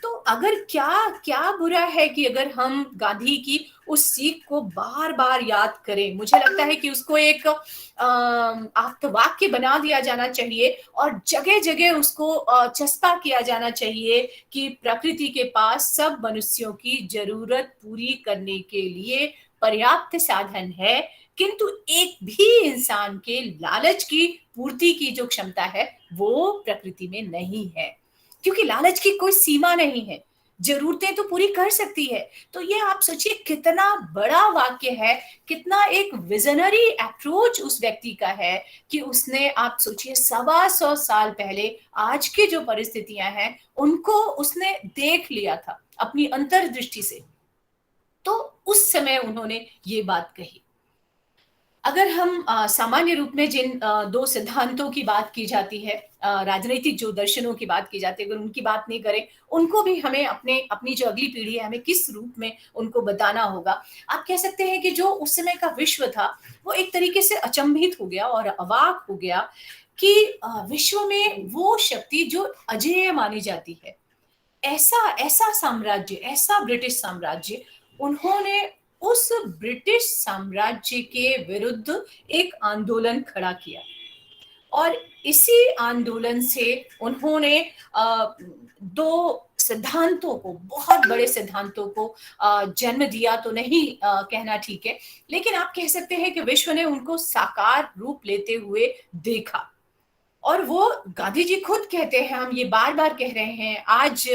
तो अगर क्या क्या बुरा है कि अगर हम गांधी की उस सीख को बार-बार याद करें? मुझे लगता है कि उसको एक आप्तवाक्य बना दिया जाना चाहिए और जगह-जगह उसको चस्पा किया जाना चाहिए कि प्रकृति के पास सब मनुष्यों की ज़रूरत पूरी करने के लिए पर्याप्त साधन है, किंतु एक भी इंसान के लालच की पूर्ति की जो क्षमता है, वो प्रकृति में नहीं है। क्योंकि लालच की कोई सीमा नहीं है। ज़रूरतें तो पूरी कर सकती है। तो ये आप सोचिए कितना बड़ा वाक्य है, कितना एक विज़नरी अप्रोच उस व्यक्ति का है कि उसने आप सोचिए सवा 100 साल पहले आज की जो परिस्थितियाँ हैं, उनको उसने देख लिया था अपनी अंतर्दृष्टि से। तो उस समय उन्होंने ये बात कही। अगर हम सामान्य रूप में जिन 2 सिद्धांतों की बात की जाती है राजनैतिक जो दर्शनों की बात की जाती है, अगर उनकी बात नहीं करें, उनको भी हमें अपनी जो अगली पीढ़ी है, हमें किस रूप में उनको बताना होगा। आप कह सकते हैं कि जो उस समय का विश्व था, वो एक तरीके से अचंभित हो गया और अवाक हो गया कि विश्व में वो शक्ति जो अजेय मानी जाती है। ऐसा ऐसा साम्राज्य, ऐसा ब्रिटिश साम्राज्य, उन्होंने उस ब्रिटिश साम्राज्य के विरुद्ध एक आंदोलन खड़ा किया और इसी आंदोलन से उन्होंने 2 सिद्धांतों को, बहुत बड़े सिद्धांतों को जन्म दिया तो नहीं कहना ठीक है, लेकिन आप कह सकते हैं कि विश्व ने उनको साकार रूप लेते हुए देखा। और वो गांधी जी खुद कहते हैं, हम ये बार-बार कह रहे हैं, आज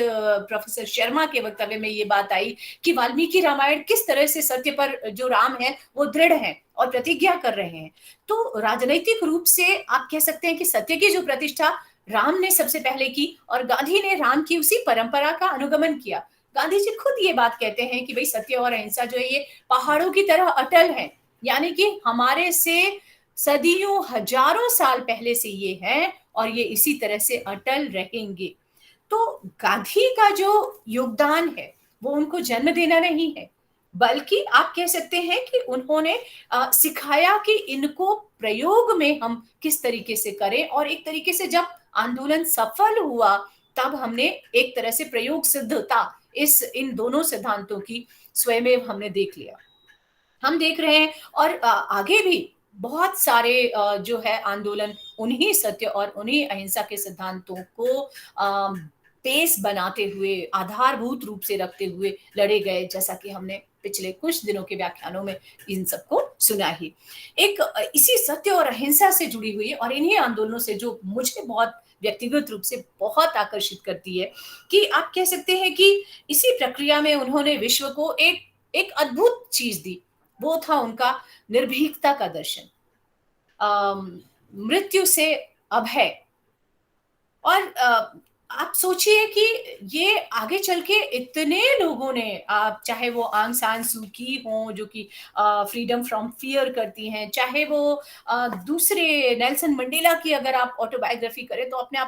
प्रोफ़ेसर शर्मा के वक्तव्य में ये बात आई कि वाल्मीकि रामायण किस तरह से सत्य पर जो राम है, वो दृढ़ हैं और प्रतिज्ञा कर रहे हैं। तो राजनैतिक रूप से आप कह सकते हैं कि सत्य की जो प्रतिष्ठा राम ने सबसे पहले की और गांधी ने राम की उसी परंपरा का अनुगमन किया। गांधी जी खुद ये बात कहते हैं कि भई सत्य और अहिंसा जो है ये पहाड़ों की तरह अटल हैं, यानी कि हमारे से सदियों, हजारों साल पहले से ये हैं और ये इसी तरह से अटल रहेंगे। तो गांधी का जो योगदान है, वो उनको जन्म देना नहीं है, बल्कि आप कह सकते हैं कि उन्होंने सिखाया कि इनको प्रयोग में हम किस तरीके से करें और एक तरीके से जब आंदोलन सफल हुआ, तब हमने एक तरह से प्रयोग सिद्धता इस इन दोनों सिद्धांतों की स्वयमेव हमने देख लिया। हम देख रहे हैं और आगे भी बहुत सारे जो है आंदोलन उन्हीं सत्य और उन्हीं अहिंसा के सिद्धांतों को बेस बनाते हुए, आधारभूत रूप से रखते हुए लड़े गए, जैसा कि हमने पिछले कुछ दिनों के व्याख्यानों में इन सबको सुना ही। एक इसी सत्य और अहिंसा से जुड़ी हुई और इन्हीं आंदोलनों से जो मुझे बहुत व्यक्तिगत रूप से बहुत आकर्षित करती है, कि आप कह सकते हैं कि इसी प्रक्रिया में उन्होंने विश्व को एक एक अद्भुत चीज दी, वो था उनका निर्भीकता का दर्शन, मृत्यु से अभय। और आप सोचिए कि ये आगे चल के इतने लोगों ने, आप चाहे वो आंग सान सू की हो जो कि फ्रीडम फ्रॉम फियर करती हैं, चाहे वो दूसरे नेल्सन मंडेला की अगर आप ऑटोबायोग्राफी करें तो अपने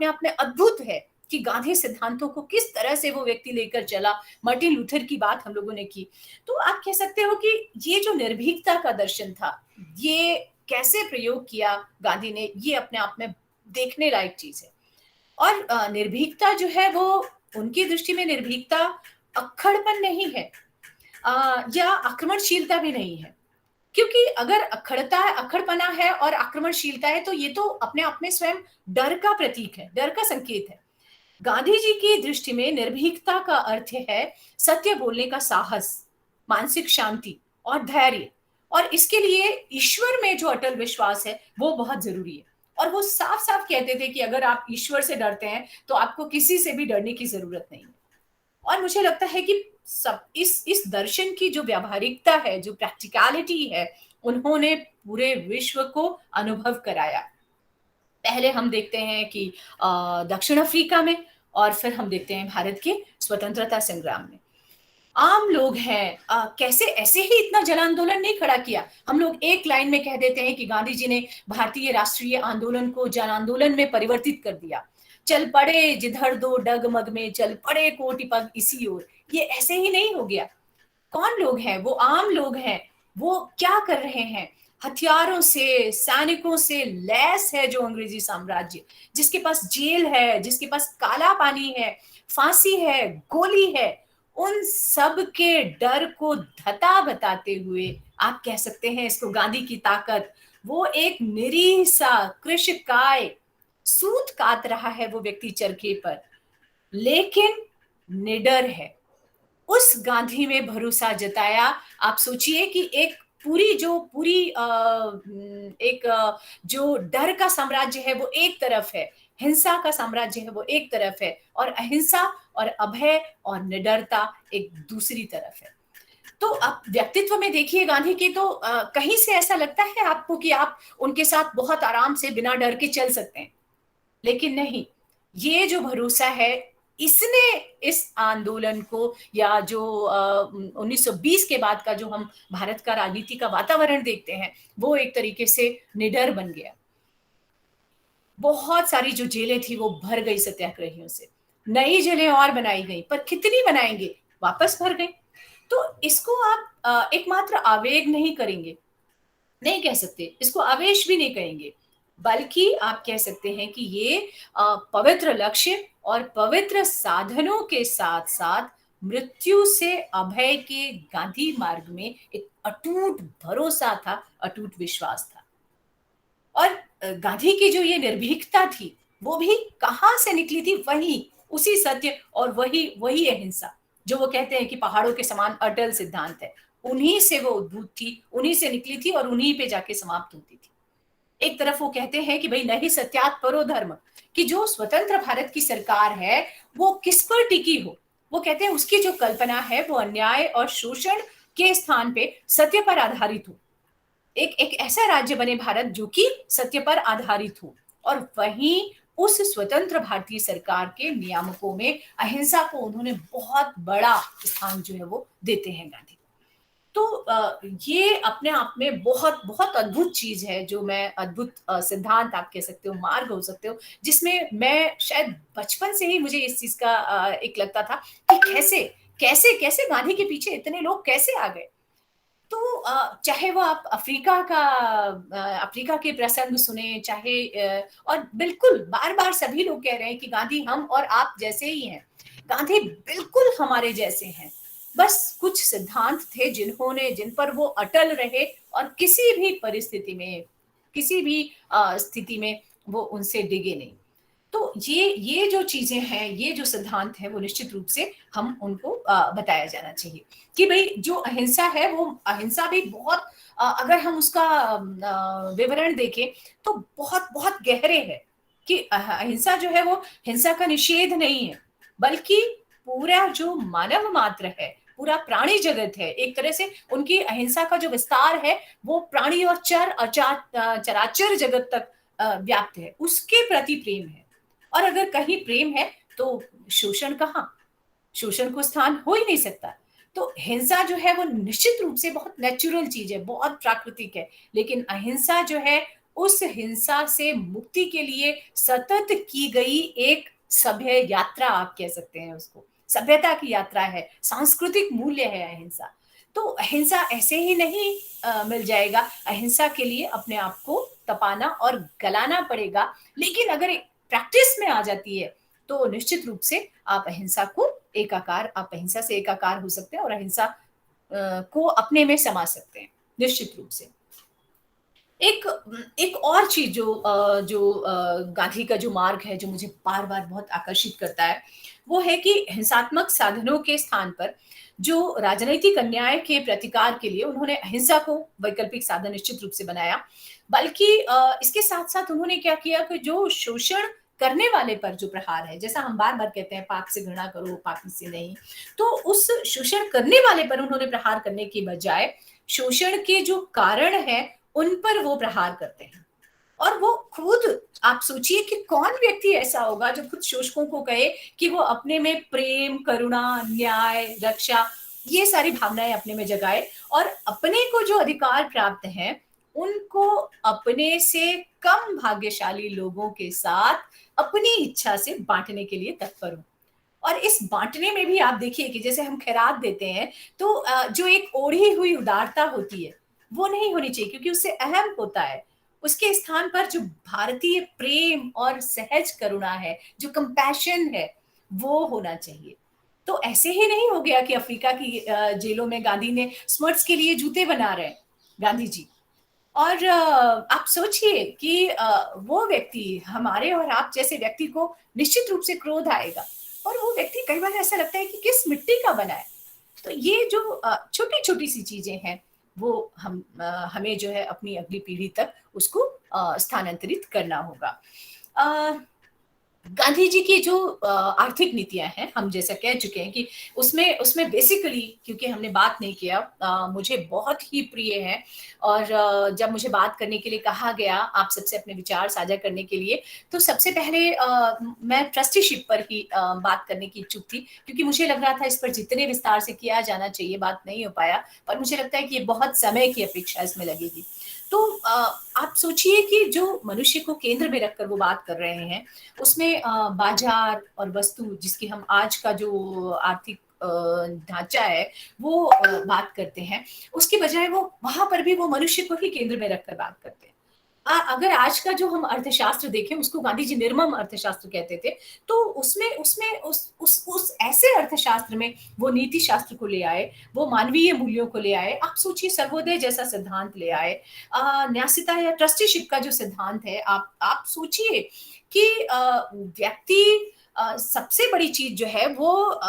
आप में अद्भुत है कि गांधी सिद्धांतों को किस तरह से वो व्यक्ति लेकर चला। मार्टिन लूथर की बात हम लोगों ने की। तो आप कह सकते हो कि ये जो निर्भीकता का दर्शन था, ये कैसे प्रयोग किया गांधी ने, ये अपने आप में देखने लायक चीज है। और निर्भीकता जो है वो, उनकी दृष्टि में निर्भीकता अक्खड़पन नहीं है, या आक्रमणशीलता भी नहीं है। क्योंकि अगर अक्खड़पना है और आक्रमणशीलता है तो ये तो अपने आप में स्वयं डर का प्रतीक है, डर का संकेत है। गांधी जी की दृष्टि में निर्भीकता का अर्थ है सत्य बोलने का साहस, मानसिक शांति और धैर्य। और इसके लिए ईश्वर में जो अटल विश्वास है वो बहुत जरूरी है। और वो साफ साफ कहते थे कि अगर आप ईश्वर से डरते हैं तो आपको किसी से भी डरने की जरूरत नहीं है। और मुझे लगता है कि सब इस दर्शन की जो व्यावहारिकता है, जो प्रैक्टिकलिटी है, उन्होंने पूरे विश्व को अनुभव कराया। पहले हम देखते हैं कि दक्षिण अफ्रीका में, और फिर हम देखते हैं भारत के स्वतंत्रता संग्राम में। आम लोग हैं, कैसे ऐसे ही इतना जन आंदोलन नहीं खड़ा किया। हम लोग एक लाइन में कह देते हैं कि गांधी जी ने भारतीय राष्ट्रीय आंदोलन को जन आंदोलन में परिवर्तित कर दिया। चल पड़े जिधर दो डगमग में, चल पड़े कोटि पग इसी ओर। ये ऐसे ही नहीं हो गया। कौन लोग हैं वो? आम लोग हैं। वो क्या कर रहे हैं? हथियारों से, सैनिकों से लैस है जो अंग्रेजी साम्राज्य, जिसके पास जेल है, जिसके पास काला पानी है, फांसी है, गोली है, उन सब के डर को धता बताते हुए आप कह सकते हैं इसको गांधी की ताकत। वो एक निरीह सा कृषकाय, सूत काट रहा है वो व्यक्ति चरखे पर, लेकिन निडर है। उस गांधी में भरोसा जताया। आप सोचिए कि एक पूरी जो डर का साम्राज्य है वो एक तरफ है, हिंसा का साम्राज्य है वो एक तरफ है, और अहिंसा और अभय और निडरता एक दूसरी तरफ है। तो अब व्यक्तित्व में देखिए गांधी के, तो कहीं से ऐसा लगता है आपको कि आप उनके साथ बहुत आराम से बिना डर के चल सकते हैं, लेकिन नहीं। ये जो भरोसा है, इसने इस आंदोलन को, या जो 1920 के बाद का जो हम भारत का राजनीति का वातावरण देखते हैं, वो एक तरीके से निडर बन गया। बहुत सारी जो जेलें थी वो भर गई सत्याग्रहियों से, नई जेलें और बनाई गई, पर कितनी बनाएंगे, वापस भर गई। तो इसको आप एकमात्र आवेग नहीं करेंगे, नहीं कह सकते, इसको आवेश भी नहीं कहेंगे, बल्कि आप कह सकते हैं कि ये पवित्र लक्ष्य और पवित्र साधनों के साथ साथ मृत्यु से अभय के गांधी मार्ग में एक अटूट भरोसा था, अटूट विश्वास था। और गांधी की जो ये निर्भीकता थी, वो भी कहां से निकली थी? वही उसी सत्य और वही वही अहिंसा, जो वो कहते हैं कि पहाड़ों के समान अटल सिद्धांत है, उन्हीं से वो उद्भूत थी, उन्हीं से निकली थी और उन्हीं पे जाके समाप्त होती थी। एक तरफ वो कहते हैं कि भाई नहीं सत्यात परो धर्म, कि जो स्वतंत्र भारत की सरकार है वो किस पर टिकी हो। वो कहते हैं उसकी जो कल्पना है वो अन्याय और शोषण के स्थान पे सत्य पर आधारित हो। एक एक ऐसा राज्य बने भारत जो कि सत्य पर आधारित हो। और वहीं उस स्वतंत्र भारतीय सरकार के नियामकों में अहिंसा को उन्होंने बहुत बड़ा स्थान जो है वो देते हैं गांधी। तो ये अपने आप में बहुत बहुत अद्भुत चीज है, जो मैं अद्भुत सिद्धांत आप कह सकते हो, मार्ग हो सकते हो, जिसमें मैं शायद बचपन से ही मुझे इस चीज का एक लगता था कि कैसे कैसे कैसे गांधी के पीछे इतने लोग कैसे आ गए। तो चाहे वो आप अफ्रीका के प्रसंग सुने, चाहे और बिल्कुल बार बार सभी लोग कह रहे हैं कि गांधी हम और आप जैसे ही हैं। गांधी बिल्कुल हमारे जैसे हैं, बस कुछ सिद्धांत थे जिन पर वो अटल रहे, और किसी भी परिस्थिति में, किसी भी स्थिति में वो उनसे डिगे नहीं। तो ये जो चीजें हैं, ये जो सिद्धांत है, वो निश्चित रूप से हम उनको बताया जाना चाहिए कि भाई जो अहिंसा है, वो अहिंसा भी बहुत अगर हम उसका विवरण देखें तो बहुत बहुत गहरे है। कि अहिंसा जो है वो हिंसा का निषेध नहीं है, बल्कि पूरा जो मानव मात्र है, पूरा प्राणी जगत है, एक तरह से उनकी अहिंसा का जो विस्तार है वो प्राणी और चराचर जगत तक व्याप्त है, उसके प्रति प्रेम है। और अगर कहीं प्रेम है तो शोषण कहाँ, शोषण को स्थान हो ही नहीं सकता। तो हिंसा जो है वो निश्चित रूप से बहुत नेचुरल चीज है, बहुत प्राकृतिक है, लेकिन अहिंसा जो है उस हिंसा से मुक्ति के लिए सतत की गई एक सभ्य यात्रा, आप कह सकते हैं उसको, सभ्यता की यात्रा है, सांस्कृतिक मूल्य है अहिंसा। तो अहिंसा ऐसे ही नहीं मिल जाएगा, अहिंसा के लिए अपने आप को तपाना और गलाना पड़ेगा। लेकिन अगर प्रैक्टिस में आ जाती है तो निश्चित रूप से आप अहिंसा को एकाकार, आप अहिंसा से एकाकार हो सकते हैं और अहिंसा को अपने में समा सकते हैं निश्चित रूप से। एक एक और चीज जो गांधी का जो मार्ग है, जो मुझे बार बार बहुत आकर्षित करता है, वो है कि हिंसात्मक साधनों के स्थान पर जो राजनीतिक अन्याय के प्रतिकार के लिए उन्होंने अहिंसा को वैकल्पिक साधन निश्चित रूप से बनाया। बल्कि इसके साथ साथ उन्होंने क्या किया कि जो शोषण करने वाले पर जो प्रहार है, जैसा हम बार बार कहते हैं पाप से घृणा करो, पापी से नहीं, तो उस शोषण करने वाले पर उन्होंने प्रहार करने की बजाय शोषण के जो कारण है उन पर वो प्रहार करते हैं। और वो खुद, आप सोचिए कि कौन व्यक्ति ऐसा होगा जो खुद शोषकों को कहे कि वो अपने में प्रेम, करुणा, न्याय, रक्षा, ये सारी भावनाएं अपने में जगाए और अपने को जो अधिकार प्राप्त हैं उनको अपने से कम भाग्यशाली लोगों के साथ अपनी इच्छा से बांटने के लिए तत्पर हो। और इस बांटने में भी आप देखिए कि जैसे हम खैरात देते हैं तो जो एक ओढ़ी हुई उदारता होती है वो नहीं होनी चाहिए, क्योंकि उससे अहम होता है। उसके स्थान पर जो भारतीय प्रेम और सहज करुणा है, जो कंपैशन है, वो होना चाहिए। तो ऐसे ही नहीं हो गया कि अफ्रीका की जेलों में गांधी ने स्मर्ट्स के लिए जूते बना रहे हैं गांधी जी। और आप सोचिए कि वो व्यक्ति, हमारे और आप जैसे व्यक्ति को निश्चित रूप से क्रोध आएगा, और वो व्यक्ति कई बार ऐसा लगता है कि किस मिट्टी का बना है। तो ये जो छोटी छोटी सी चीजें हैं वो हमें जो है अपनी अगली पीढ़ी तक उसको स्थानांतरित करना होगा। गांधी जी की जो आर्थिक नीतियां हैं, हम जैसा कह चुके हैं कि उसमें उसमें बेसिकली, क्योंकि हमने बात नहीं किया, मुझे बहुत ही प्रिय है। और जब मुझे बात करने के लिए कहा गया, आप सबसे अपने विचार साझा करने के लिए, तो सबसे पहले मैं ट्रस्टीशिप पर ही बात करने की इच्छुक थी, क्योंकि मुझे लग रहा था इस पर जितने विस्तार से किया जाना चाहिए बात नहीं हो पाया, पर मुझे लगता है कि ये बहुत समय की अपेक्षा इसमें लगेगी। तो आप सोचिए कि जो मनुष्य को केंद्र में रखकर वो बात कर रहे हैं, उसमें बाजार और वस्तु, जिसकी हम आज का जो आर्थिक ढांचा है वो बात करते हैं, उसके बजाय वो वहां पर भी वो मनुष्य को ही केंद्र में रखकर बात करते हैं। अगर आज का जो हम अर्थशास्त्र देखें, उसको गांधी जी निर्मम अर्थशास्त्र कहते थे, तो उसमें उसमें उस ऐसे अर्थशास्त्र में वो नीति शास्त्र को ले आए, वो मानवीय मूल्यों को ले आए। आप सोचिए सर्वोदय जैसा सिद्धांत ले आए, न्यासिता या ट्रस्टीशिप का जो सिद्धांत है, आप सोचिए कि व्यक्ति, सबसे बड़ी चीज जो है वो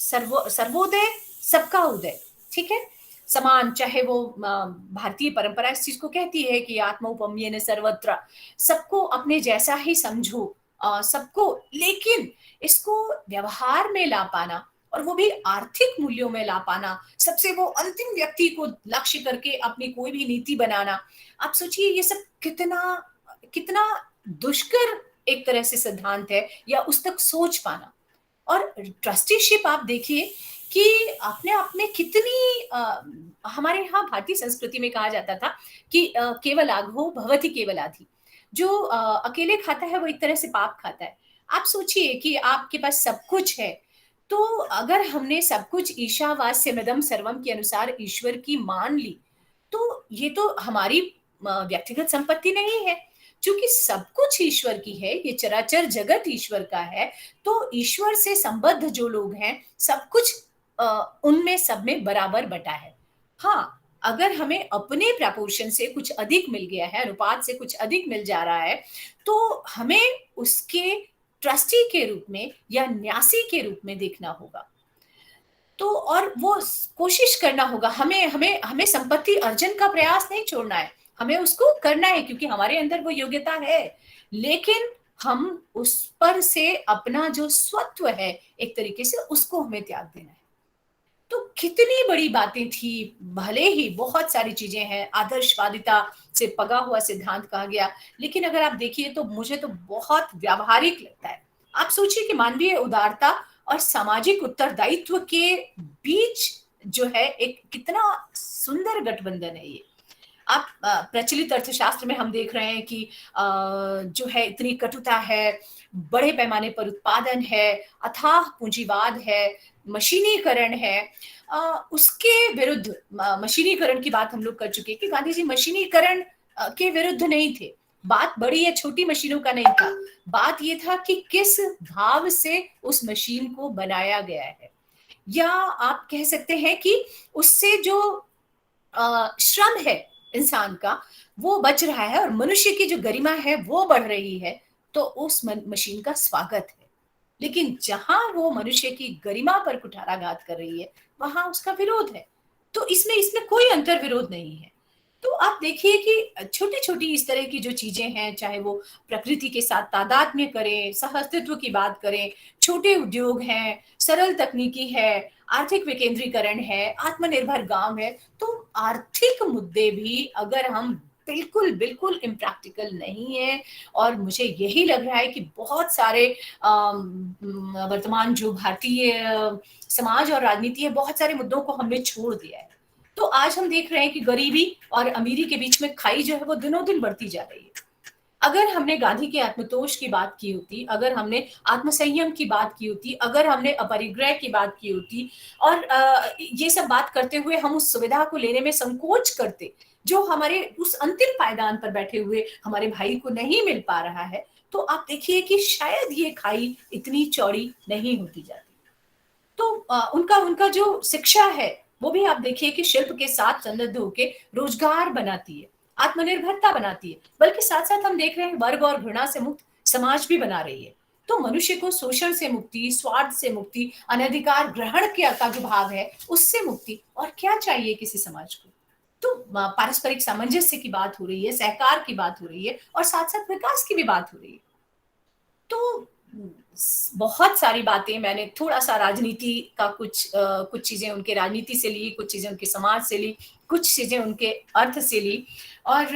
सर्वोदय, सबका उदय, ठीक है, समान, चाहे वो भारतीय परंपरा इस चीज को कहती है कि आत्मौपम्येन सर्वत्र, सबको अपने जैसा ही समझो, सबको, लेकिन इसको व्यवहार में ला पाना और वो भी आर्थिक मूल्यों में ला पाना, सबसे वो अंतिम व्यक्ति को लक्ष्य करके अपनी कोई भी नीति बनाना, आप सोचिए ये सब कितना कितना दुष्कर एक तरह से सिद्धांत है, या उस तक सोच पाना। और ट्रस्टीशिप आप देखिए कि अपने आप में कितनी हमारे यहाँ भारतीय संस्कृति में कहा जाता था कि केवल आघो भवति केवलाधि, जो अकेले खाता है वो एक तरह से पाप खाता है। आप सोचिए कि आपके पास सब कुछ है, तो अगर हमने सब कुछ ईशावास्यमिदं सर्वम के अनुसार ईश्वर की मान ली, तो ये तो हमारी व्यक्तिगत संपत्ति नहीं है। चूंकि सब कुछ ईश्वर की है, ये चराचर जगत ईश्वर का है, तो ईश्वर से संबद्ध जो लोग हैं, सब कुछ उनमें सब में बराबर बटा है। हाँ, अगर हमें अपने प्रपोर्शन से कुछ अधिक मिल गया है, अनुपात से कुछ अधिक मिल जा रहा है, तो हमें उसके ट्रस्टी के रूप में या न्यासी के रूप में देखना होगा। तो और वो कोशिश करना होगा, हमें हमें हमें संपत्ति अर्जन का प्रयास नहीं छोड़ना है, हमें उसको करना है क्योंकि हमारे अंदर वो योग्यता है। लेकिन हम उस पर से अपना जो स्वत्व है, एक तरीके से उसको हमें त्याग देना है। तो कितनी बड़ी बातें थी, भले ही बहुत सारी चीज़ें हैं, आदर्शवादिता से पगा हुआ सिद्धांत कहा गया, लेकिन अगर आप देखिए तो मुझे तो बहुत व्यावहारिक लगता है। आप सोचिए कि मानवीय उदारता और सामाजिक उत्तरदायित्व के बीच जो है एक कितना सुंदर गठबंधन है ये। आप प्रचलित अर्थशास्त्र में हम देख रहे हैं कि जो है इतनी कटुता है, बड़े पैमाने पर उत्पादन है, अथाह पूंजीवाद है, मशीनीकरण है। उसके विरुद्ध मशीनीकरण की बात हम लोग कर चुके हैं कि गांधी जी मशीनीकरण के विरुद्ध नहीं थे। बात बड़ी या छोटी मशीनों का नहीं था, बात ये था कि किस भाव से उस मशीन को बनाया गया है, या आप कह सकते हैं कि उससे जो श्रम है इंसान का, वो बच रहा है और मनुष्य की जो गरिमा है वो बढ़ रही है, तो उस मशीन का स्वागत है। लेकिन जहां वो मनुष्य की गरिमा पर कुठाराघात कर रही है, वहां उसका विरोध है। तो इसमें इसमें कोई अंतर विरोध नहीं है। तो आप देखिए कि छोटी छोटी इस तरह की जो चीजें हैं, चाहे वो प्रकृति के साथ तादात्म्य करें, सहअस्तित्व की बात करें, छोटे उद्योग हैं, सरल तकनीकी है, आर्थिक विकेंद्रीकरण है, आत्मनिर्भर गांव है, तो आर्थिक मुद्दे भी अगर हम बिल्कुल बिल्कुल इम्प्रैक्टिकल नहीं है, और मुझे यही लग रहा है कि बहुत सारे वर्तमान जो भारतीय समाज और राजनीति है, बहुत सारे मुद्दों को हमने छोड़ दिया है। तो आज हम देख रहे हैं कि गरीबी और अमीरी के बीच में खाई जो है वो दिनों दिन बढ़ती जा रही है। अगर हमने गांधी के आत्मतोष की बात की होती, अगर हमने आत्मसंयम की बात की होती, अगर हमने अपरिग्रह की बात की होती, और ये सब बात करते हुए हम उस सुविधा को लेने में संकोच करते जो हमारे उस अंतिम पायदान पर बैठे हुए हमारे भाई को नहीं मिल पा रहा है, तो आप देखिए कि शायद ये खाई इतनी चौड़ी नहीं होती जाती। तो उनका उनका जो शिक्षा है, वो भी आप देखिए कि शिल्प के साथ संलग्न होके रोजगार बनाती है, आत्मनिर्भरता बनाती है, बल्कि साथ साथ हम देख रहे हैं वर्ग और घृणा से मुक्त समाज भी बना रही है। तो मनुष्य को शोषण से मुक्ति, स्वार्थ से मुक्ति, अनधिकार ग्रहण के का जो भाव है उससे मुक्ति, और क्या चाहिए किसी समाज को। तो पारस्परिक सामंजस्य की बात हो रही है, सहकार की बात हो रही है, और साथ साथ विकास की भी बात हो रही है। तो बहुत सारी बातें मैंने थोड़ा-सा राजनीति का कुछ चीज़ें उनके राजनीति से ली, कुछ चीज़ें उनके समाज से ली, कुछ चीज़ें उनके अर्थ से ली, और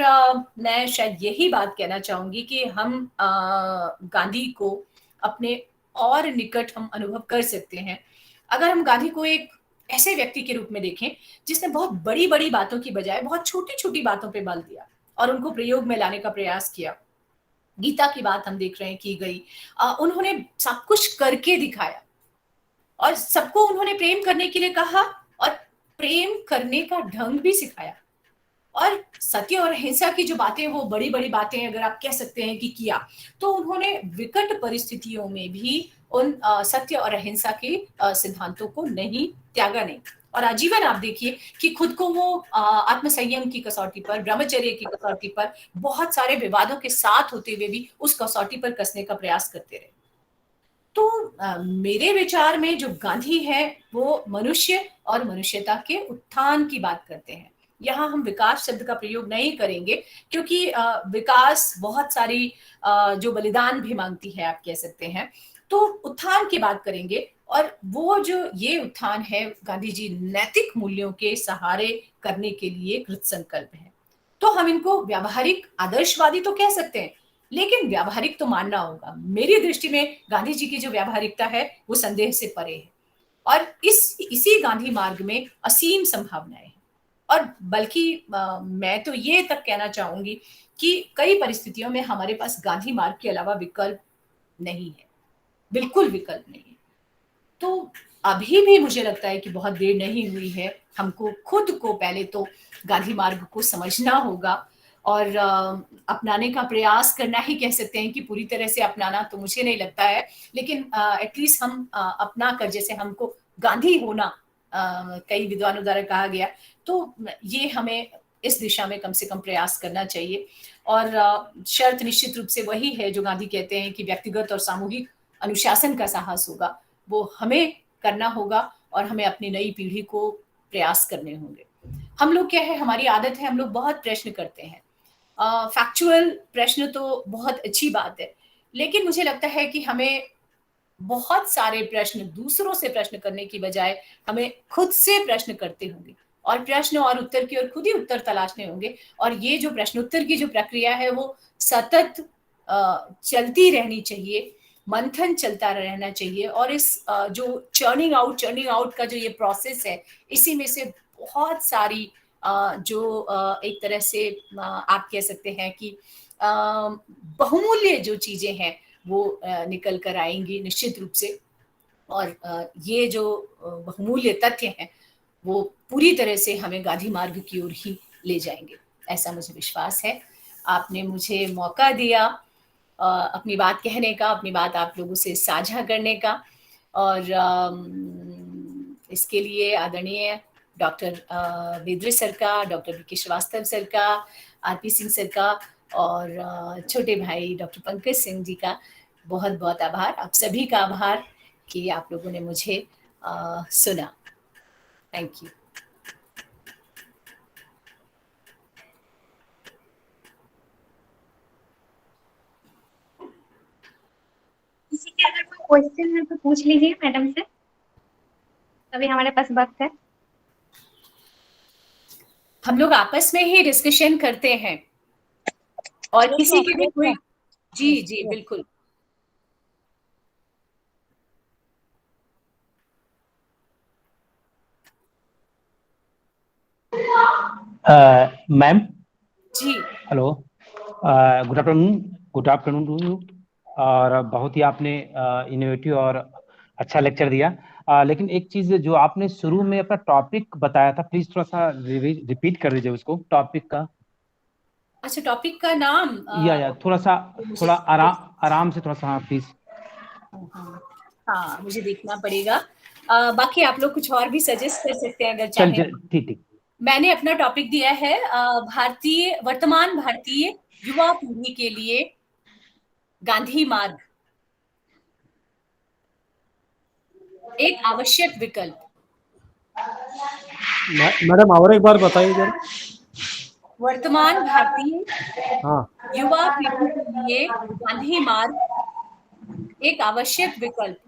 मैं शायद यही बात कहना चाहूँगी कि हम गांधी को अपने और निकट हम अनुभव कर सकते हैं। अगर हम गांधी को एक ऐसे व्यक्ति के रूप में देखें, जिसने बहुत बड़ी-बड़ी बातों की बजाय बहुत छोटी-छोटी बातों पे बल दिया और उनको प्रयोग में लाने का प्रयास किया। गीता की बात हम देख रहे हैं की गई। उन्होंने सब कुछ करके दिखाया, और सबको उन्होंने प्रेम करने के लिए कहा, और प्रेम करने का ढंग भी सिखाया। और सत्य और अहिंसा की जो बातें, वो बड़ी-बड़ी बातें अगर आप कह सकते हैं कि किया, तो उन्होंने विकट परिस्थितियों में भी उन सत्य और अहिंसा के सिद्धांतों को नहीं त्यागा नहीं। और आजीवन आप देखिए कि खुद को वो आत्मसंयम की कसौटी पर, ब्रह्मचर्य की कसौटी पर, बहुत सारे विवादों के साथ होते हुए भी उस कसौटी पर कसने का प्रयास करते रहे। तो मेरे विचार में जो गांधी है, वो मनुष्य और मनुष्यता के उत्थान की बात करते हैं। यहाँ हम विकास शब्द का प्रयोग नहीं करेंगे, क्योंकि विकास बहुत सारी जो बलिदान भी मांगती है, आप कह सकते हैं। तो उत्थान की बात करेंगे, और वो जो ये उत्थान है, गांधी जी नैतिक मूल्यों के सहारे करने के लिए कृत संकल्प है। तो हम इनको व्यावहारिक आदर्शवादी तो कह सकते हैं, लेकिन व्यावहारिक तो मानना होगा। मेरी दृष्टि में गांधी जी की जो व्यावहारिकता है, वो संदेह से परे है, और इसी गांधी मार्ग में असीम संभावनाएं हैं। और बल्कि मैं तो ये तक कहना चाहूंगी कि कई परिस्थितियों में हमारे पास गांधी मार्ग के अलावा विकल्प नहीं है, बिल्कुल विकल्प नहीं है। तो अभी भी मुझे लगता है कि बहुत देर नहीं हुई है, हमको खुद को पहले तो गांधी मार्ग को समझना होगा, और अपनाने का प्रयास करना ही कह सकते हैं। कि पूरी तरह से अपनाना तो मुझे नहीं लगता है, लेकिन एटलीस्ट हम अपना कर, जैसे हमको गांधी होना कई विद्वानों द्वारा कहा गया, तो ये हमें इस दिशा में कम से कम प्रयास करना चाहिए। और शर्त निश्चित रूप से वही है जो गांधी कहते हैं कि व्यक्तिगत और सामूहिक अनुशासन का साहस होगा, वो हमें करना होगा, और हमें अपनी नई पीढ़ी को प्रयास करने होंगे। हम लोग क्या है, हमारी आदत है, हम लोग बहुत प्रश्न करते हैं। फैक्चुअल प्रश्न तो बहुत अच्छी बात है, लेकिन मुझे लगता है कि हमें बहुत सारे प्रश्न दूसरों से प्रश्न करने की बजाय हमें खुद से प्रश्न करते होंगे, और प्रश्न और उत्तर की ओर खुद ही उत्तर तलाशने होंगे। और ये जो प्रश्न उत्तर की जो प्रक्रिया है वो सतत चलती रहनी चाहिए, मंथन चलता रहना चाहिए। और इस जो चर्निंग आउट का जो ये प्रोसेस है, इसी में से बहुत सारी जो एक तरह से आप कह सकते हैं कि बहुमूल्य जो चीजें हैं वो निकल कर आएंगी निश्चित रूप से। और ये जो बहुमूल्य तथ्य हैं वो पूरी तरह से हमें गांधी मार्ग की ओर ही ले जाएंगे, ऐसा मुझे विश्वास है। आपने मुझे मौका दिया अपनी बात कहने का, अपनी बात आप लोगों से साझा करने का, और इसके लिए आदरणीय डॉक्टर बेद्रे सर का, डॉक्टर बीके श्रीवास्तव सर का, आरपी सिंह सर का, और छोटे भाई डॉक्टर पंकज सिंह जी का बहुत बहुत आभार। आप सभी का आभार कि आप लोगों ने मुझे सुना। Thank you. किसी के अगर कोई क्वेश्चन है तो पूछ लीजिए मैडम से, अभी हमारे पास वक्त है। हम लोग आपस में ही डिस्कशन करते हैं, और किसी की भी कोई, जी जी बिल्कुल। मैम, जी hello, good afternoon to you. और बहुत ही आपने इनोवेटिव और अच्छा लेक्चर दिया। लेकिन एक चीज जो आपने शुरू में अपना टॉपिक बताया था, प्लीज थोड़ा सा रिपीट कर दीजिए उसको, टॉपिक का। अच्छा, टॉपिक का नाम या थोड़ा आराम से थोड़ा सा, हाँ प्लीज। हाँ, मुझे देखना पड़ेगा। बाकी आप लोग कुछ और भी सजेस्ट कर सकते हैं अगर चल चाहें। ठीक ठीक। मैंने अपना टॉपिक दिया है वर्तमान भारतीय युवा पीढ़ी के लिए गांधी मार्ग, एक आवश्यक विकल्प। मैडम और एक बार बताइए जरा। वर्तमान भारतीय हाँ, युवा पीढ़ी के लिए गांधी मार्ग, एक आवश्यक विकल्प।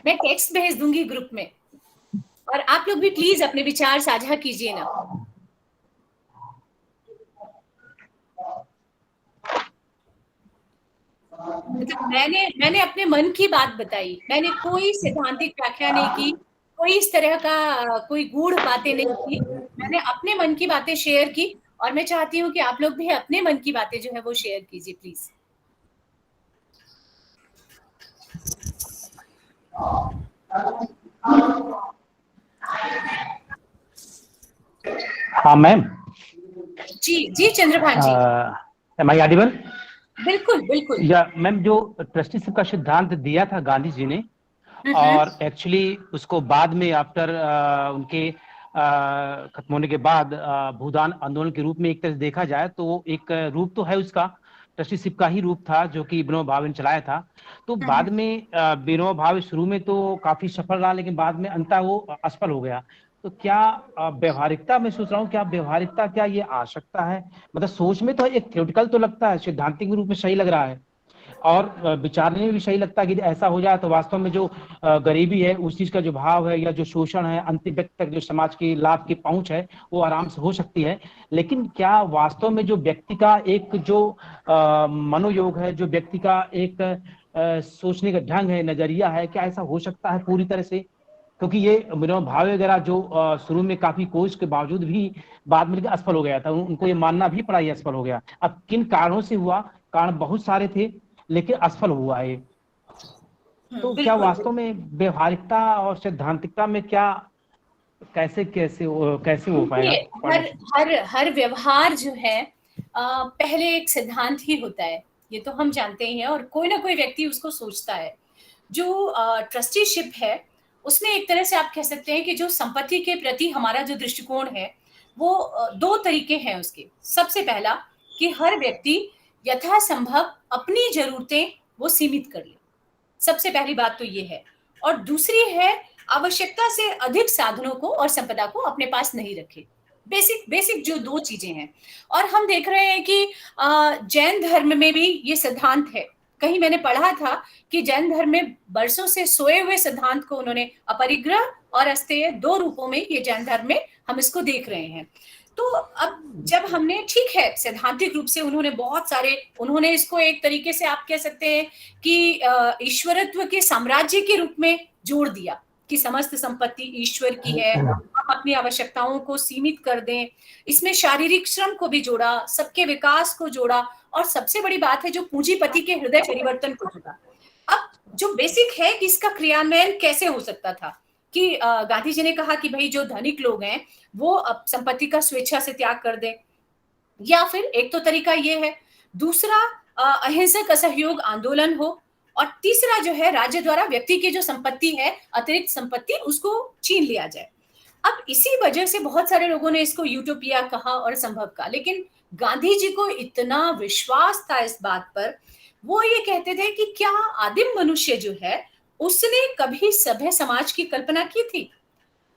मैं टेक्स्ट भेज दूंगी ग्रुप में, और आप लोग भी प्लीज अपने विचार साझा कीजिए ना। मतलब मैंने अपने मन की बात बताई, मैंने कोई सैद्धांतिक व्याख्या नहीं की, कोई इस तरह का कोई गूढ़ बातें नहीं की। मैंने अपने मन की बातें शेयर की, और मैं चाहती हूँ कि आप लोग भी अपने मन की बातें जो है वो शेयर कीजिए प्लीज। हाँ मैम। जी जी Chandrabhan ji. Am I audible? बिल्कुल बिल्कुल। या मैम, जो ट्रस्टीशिप का सिद्धांत दिया था गांधी जी ने, और एक्चुअली उसको बाद में आफ्टर उनके खत्म होने के बाद भूदान आंदोलन के रूप में एक तरह से देखा जाए तो एक रूप तो है उसका, ट्रस्टीशिप का ही रूप था जो कि विनोबा भावे ने चलाया था। तो बाद में विनोबा भावे शुरू में तो काफी सफल रहा, लेकिन बाद में अंततः वो असफल हो गया। तो क्या व्यवहारिकता, मैं सोच रहा हूँ क्या व्यवहारिकता, क्या ये आ सकता है? मतलब सोच में तो एक थ्योरेटिकल तो लगता है, सिद्धांतिक रूप में सही लग रहा है, और विचारने में भी सही लगता है कि ऐसा हो जाए तो वास्तव में जो गरीबी है, उस चीज का जो भाव है, या जो शोषण है, अंतिम व्यक्ति तक जो समाज की लाभ की पहुंच है, वो आराम से हो सकती है। लेकिन क्या वास्तव में जो व्यक्ति का एक जो मनोयोग है, जो व्यक्ति का एक सोचने का ढंग है, नजरिया है, क्या ऐसा हो सकता है पूरी तरह से? क्योंकि ये विनोबा भावे वगैरह जो शुरू में काफी कोशिश के बावजूद भी बाद में असफल हो गया था, उनको ये मानना भी पड़ा ये असफल हो गया। अब किन कारणों से हुआ? कारण बहुत सारे थे, लेकिन असफल हुआ है। तो क्या बिल्कुल। वास्तव में व्यवहारिकता और सैद्धांतिकता में क्या, कैसे कैसे कैसे हो पाएगा? हर हर हर व्यवहार जो है पहले एक सिद्धांत ही होता है, ये तो हम जानते ही हैं, और कोई ना कोई व्यक्ति उसको सोचता है। जो ट्रस्टीशिप है उसमें एक तरह से आप कह सकते हैं कि जो संपत्ति के प्रति हमारा जो दृष्टिकोण है वो दो तरीके हैं उसके। सबसे पहला कि हर व्यक्ति यथासंभव अपनी जरूरतें वो सीमित कर ले, सबसे पहली बात तो ये है। और दूसरी है आवश्यकता से अधिक साधनों को और संपदा को अपने पास नहीं रखे। बेसिक बेसिक जो दो चीजें हैं। और हम देख रहे हैं कि जैन धर्म में भी ये सिद्धांत है कहीं मैंने पढ़ा था कि जैन धर्म में बरसों से सोए हुए सिद्धांत को उन्होंने अपरिग्रह और अस्तेय 2 रूपों में ये जैन धर्म में हम इसको देख रहे हैं। तो अब जब हमने, ठीक है, सैद्धांतिक रूप से उन्होंने बहुत सारे, उन्होंने इसको एक तरीके से आप कह सकते हैं कि ईश्वरत्व के साम्राज्य के रूप में जोड़ दिया कि समस्त संपत्ति ईश्वर की है, हम अपनी आवश्यकताओं को सीमित कर दें। इसमें शारीरिक श्रम को भी जोड़ा, सबके विकास को जोड़ा, और सबसे बड़ी बात है जो पूंजीपति के हृदय परिवर्तन को जोड़ा। अब जो बेसिक है कि इसका क्रियान्वयन कैसे हो सकता था कि गांधी जी ने कहा कि भाई जो धनिक लोग हैं वो अब संपत्ति का स्वेच्छा से त्याग कर दें, या फिर एक तो तरीका ये है, दूसरा अहिंसक असहयोग आंदोलन हो, और तीसरा जो है राज्य द्वारा व्यक्ति की जो संपत्ति है, अतिरिक्त संपत्ति, उसको छीन लिया जाए। अब इसी वजह से बहुत सारे लोगों ने इसको यूटोपिया कहा और संभव कहा, लेकिन गांधी जी को इतना विश्वास था इस बात पर, वो ये कहते थे कि क्या आदिम मनुष्य जो है उसने कभी सभ्य समाज की कल्पना की थी,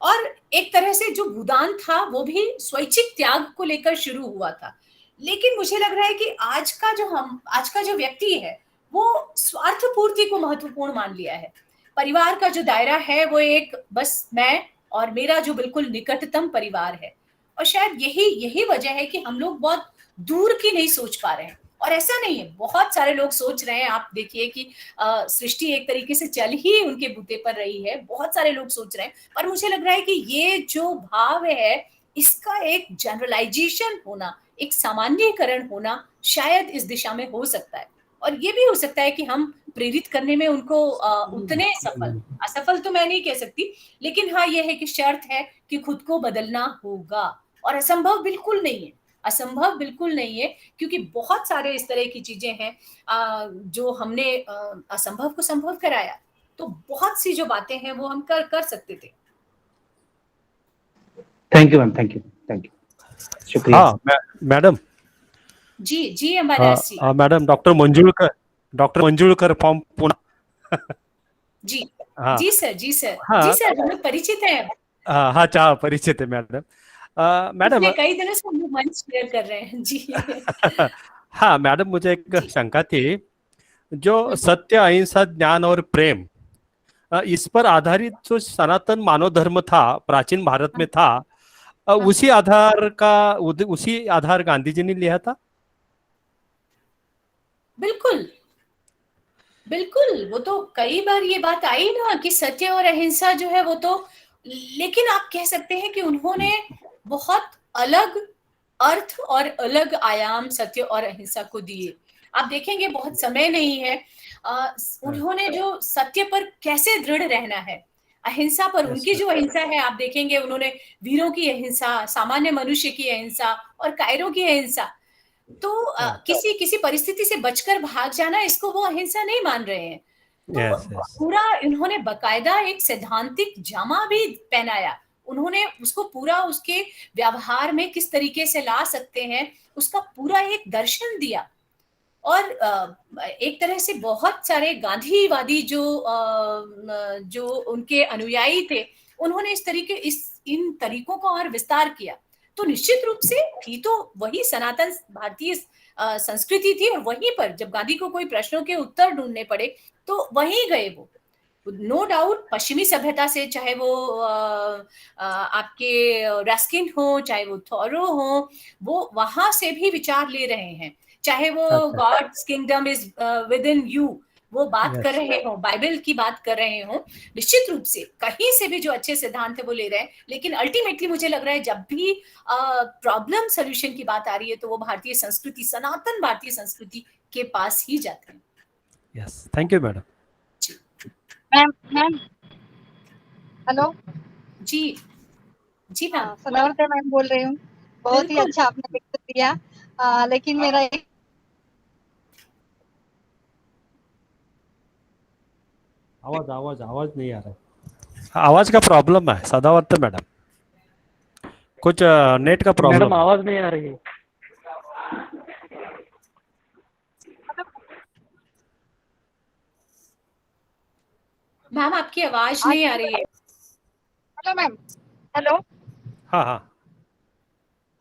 और एक तरह से जो भूदान था वो भी स्वैच्छिक त्याग को लेकर शुरू हुआ था। लेकिन मुझे लग रहा है कि आज का जो व्यक्ति है वो स्वार्थ पूर्ति को महत्वपूर्ण मान लिया है। परिवार का जो दायरा है वो एक बस मैं और मेरा जो बिल्कुल निकटतम परिवार है, और शायद यही वजह है कि हम लोग बहुत दूर की नहीं सोच पा रहे हैं। और ऐसा नहीं है, बहुत सारे लोग सोच रहे हैं, आप देखिए कि सृष्टि एक तरीके से चल ही उनके बूते पर रही है, बहुत सारे लोग सोच रहे हैं, पर मुझे लग रहा है कि ये जो भाव है इसका एक जनरलाइजेशन होना, एक सामान्यीकरण होना शायद इस दिशा में हो सकता है, और ये भी हो सकता है कि हम प्रेरित करने में उनको उतने असफल तो मैं नहीं कह सकती, लेकिन हाँ ये है कि शर्त है कि खुद को बदलना होगा, और असंभव बिल्कुल नहीं है, असंभव बिल्कुल नहीं है, क्योंकि बहुत सारे इस तरह की चीजें हैं जो हमने असंभव को संभव कराया, तो बहुत सी जो बातें हैं वो हम कर सकते थे। Thank you ma'am, thank you, शुक्रिया। हाँ madam ji Amardas ji. Madam doctor Manjulkar from Pune. जी हाँ जी सर, जी सर, हाँ जी सर, हम लोग परिचित हैं। हाँ चाह परिचित है मैडम। मैडम कई दिनों से हम लोग मंच शेयर कर रहे हैं जी। हाँ मैडम, मुझे एक शंका थी, जो सत्य, अहिंसा, ज्ञान और प्रेम, इस पर आधारित जो सनातन मानव धर्म था प्राचीन भारत में था, उसी आधार गांधी जी ने लिया था। बिल्कुल बिल्कुल, वो तो कई बार ये बात आई ना कि सत्य और अहिंसा जो है वो तो, लेकिन आप कह सकते हैं कि उन्होंने बहुत अलग अर्थ और अलग आयाम सत्य और अहिंसा को दिए। आप देखेंगे बहुत समय नहीं है, उन्होंने जो सत्य पर कैसे दृढ़ रहना है, अहिंसा पर उनकी जो अहिंसा है, आप देखेंगे उन्होंने वीरों की अहिंसा, सामान्य मनुष्य की अहिंसा और कायरों की अहिंसा, तो किसी परिस्थिति से बचकर भाग जाना, इसको वो अहिंसा नहीं मान रहे हैं। तो पूरा इन्होंने बकायदा एक सैद्धांतिक जामा भी पहनाया, उन्होंने उसको पूरा उसके व्यवहार में किस तरीके से ला सकते हैं उसका पूरा एक दर्शन दिया। और एक तरह से बहुत सारे गांधीवादी जो उनके अनुयायी थे, उन्होंने इन तरीकों का और विस्तार किया। तो निश्चित रूप से थी तो वही सनातन भारतीय संस्कृति थी, और वहीं पर जब गांधी को कोई प्रश्नों के उत्तर ढूंढने पड़े तो वहीं गए वो, नो डाउट। पश्चिमी सभ्यता से, चाहे वो आपके रस्किन हो, चाहे वो थॉरो हो, वो वहां से भी विचार ले रहे हैं, चाहे वो God's kingdom is within you वो बात कर रहे हो, बाइबल की बात कर रहे हो, निश्चित रूप से कहीं से भी जो अच्छे सिद्धांत है वो ले रहे हैं। लेकिन अल्टीमेटली मुझे लग रहा है जब भी प्रॉब्लम सोल्यूशन की बात आ रही है तो वो भारतीय संस्कृति, सनातन भारतीय संस्कृति के पास ही जाते हैं। Yes, thank you madam. Ma'am hello जी जी मैम, सदावर्ते मैम बोल रही हूँ। बहुत ही अच्छा आपने विकसित दिया, लेकिन मेरा एक आवाज नहीं आ रहा। आवाज का प्रॉब्लम है सदावर्ते मैडम, कुछ नेट का प्रॉब्लम। मैडम आवाज नहीं आ रही है। मैम आपकी आवाज नहीं आ रही है। Hello ma'am, hello. हाँ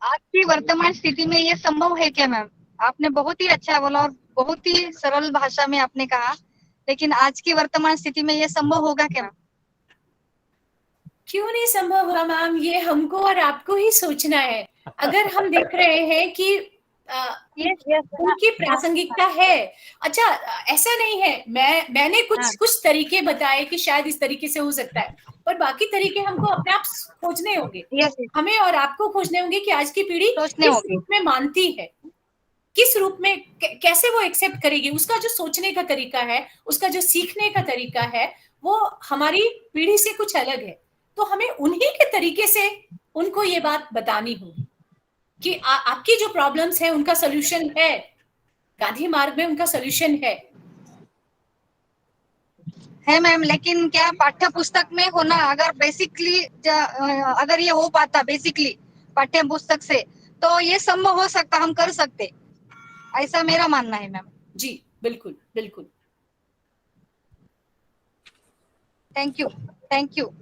आज की वर्तमान स्थिति में ये संभव है क्या मैम? आपने बहुत ही अच्छा बोला और बहुत ही सरल भाषा में आपने कहा, लेकिन आज की वर्तमान स्थिति में ये संभव होगा क्या? क्यों नहीं संभव होगा मैम, ये हमको और आपको ही सोचना है। अगर हम देख रहे हैं कि उनकी प्रासंगिकता है, अच्छा ऐसा नहीं है, मैंने कुछ तरीके बताए कि शायद इस तरीके से हो सकता है, पर बाकी तरीके हमको अपने आप खोजने होंगे। हमें और आपको खोजने होंगे कि आज की पीढ़ी किस रूप में मानती है, किस रूप में कैसे वो एक्सेप्ट करेगी। उसका जो सोचने का तरीका है, उसका जो सीखने का तरीका है, वो हमारी पीढ़ी से कुछ अलग है। तो हमें उन्हीं के तरीके से उनको ये बात बतानी होगी कि आपकी जो प्रॉब्लम्स है उनका सोल्यूशन है, गांधी मार्ग में उनका सोल्यूशन है मैम। लेकिन क्या पाठ्य पुस्तक में होना, अगर बेसिकली अगर ये हो पाता बेसिकली पाठ्य पुस्तक से, तो ये संभव हो सकता, हम कर सकते, ऐसा मेरा मानना है मैम। जी बिल्कुल बिल्कुल। Thank you, thank you.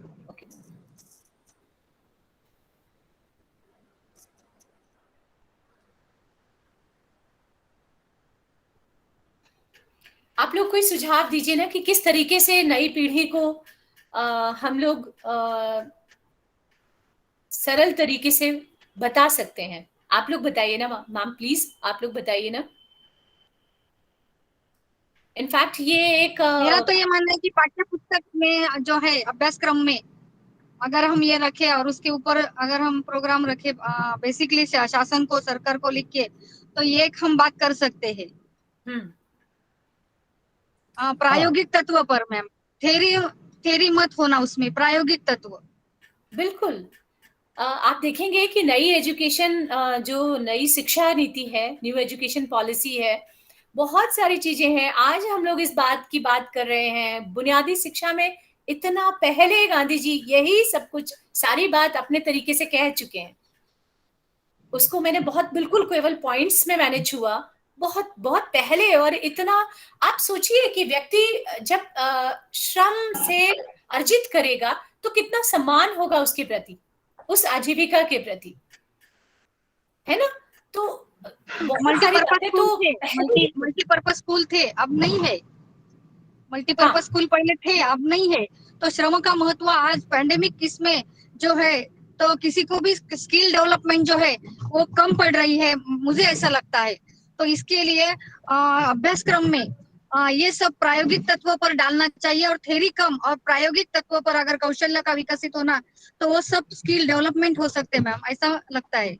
आप लोग कोई सुझाव दीजिए ना कि किस तरीके से नई पीढ़ी को हम लोग सरल तरीके से बता सकते हैं। आप लोग बताइए ना मैम, प्लीज आप लोग बताइए ना। इनफैक्ट ये एक मेरा तो ये मानना है कि पाठ्य पुस्तक में जो है अभ्यासक्रम में अगर हम ये रखे और उसके ऊपर अगर हम प्रोग्राम रखे बेसिकली शासन को, सरकार को लिख के, तो ये एक हम बात कर सकते हैं। प्रायोगिक तत्व पर मैम, थेरी मत होना उसमें, प्रायोगिक तत्व। बिल्कुल। आप देखेंगे कि नई एजुकेशन, जो नई शिक्षा नीति है, न्यू एजुकेशन पॉलिसी है, बहुत सारी चीजें हैं। आज हम लोग इस बात की बात कर रहे हैं, बुनियादी शिक्षा में इतना पहले गांधी जी यही सब कुछ सारी बात अपने तरीके से कह चुके हैं। उसको मैंने बहुत बिल्कुल केवल पॉइंट्स में मैंने छुआ, बहुत बहुत पहले। और इतना आप सोचिए कि व्यक्ति जब श्रम से अर्जित करेगा तो कितना सम्मान होगा उसके प्रति, उस आजीविका के प्रति, है ना। तो मल्टीपर्पज स्कूल थे, अब नहीं है। मल्टीपर्पज स्कूल पहले थे, अब नहीं है। तो श्रम का महत्व आज पैंडेमिक इसमें जो है, तो किसी को भी स्किल डेवलपमेंट जो है वो कम पड़ रही है, मुझे ऐसा लगता है। तो इसके लिए अभ्यासक्रम में ये सब प्रायोगिक तत्वों पर डालना चाहिए, और थ्योरी कम और प्रायोगिक तत्वों पर अगर कौशल्य का विकसित होना, तो वो सब स्किल डेवलपमेंट हो सकते हैं मैम, ऐसा लगता है।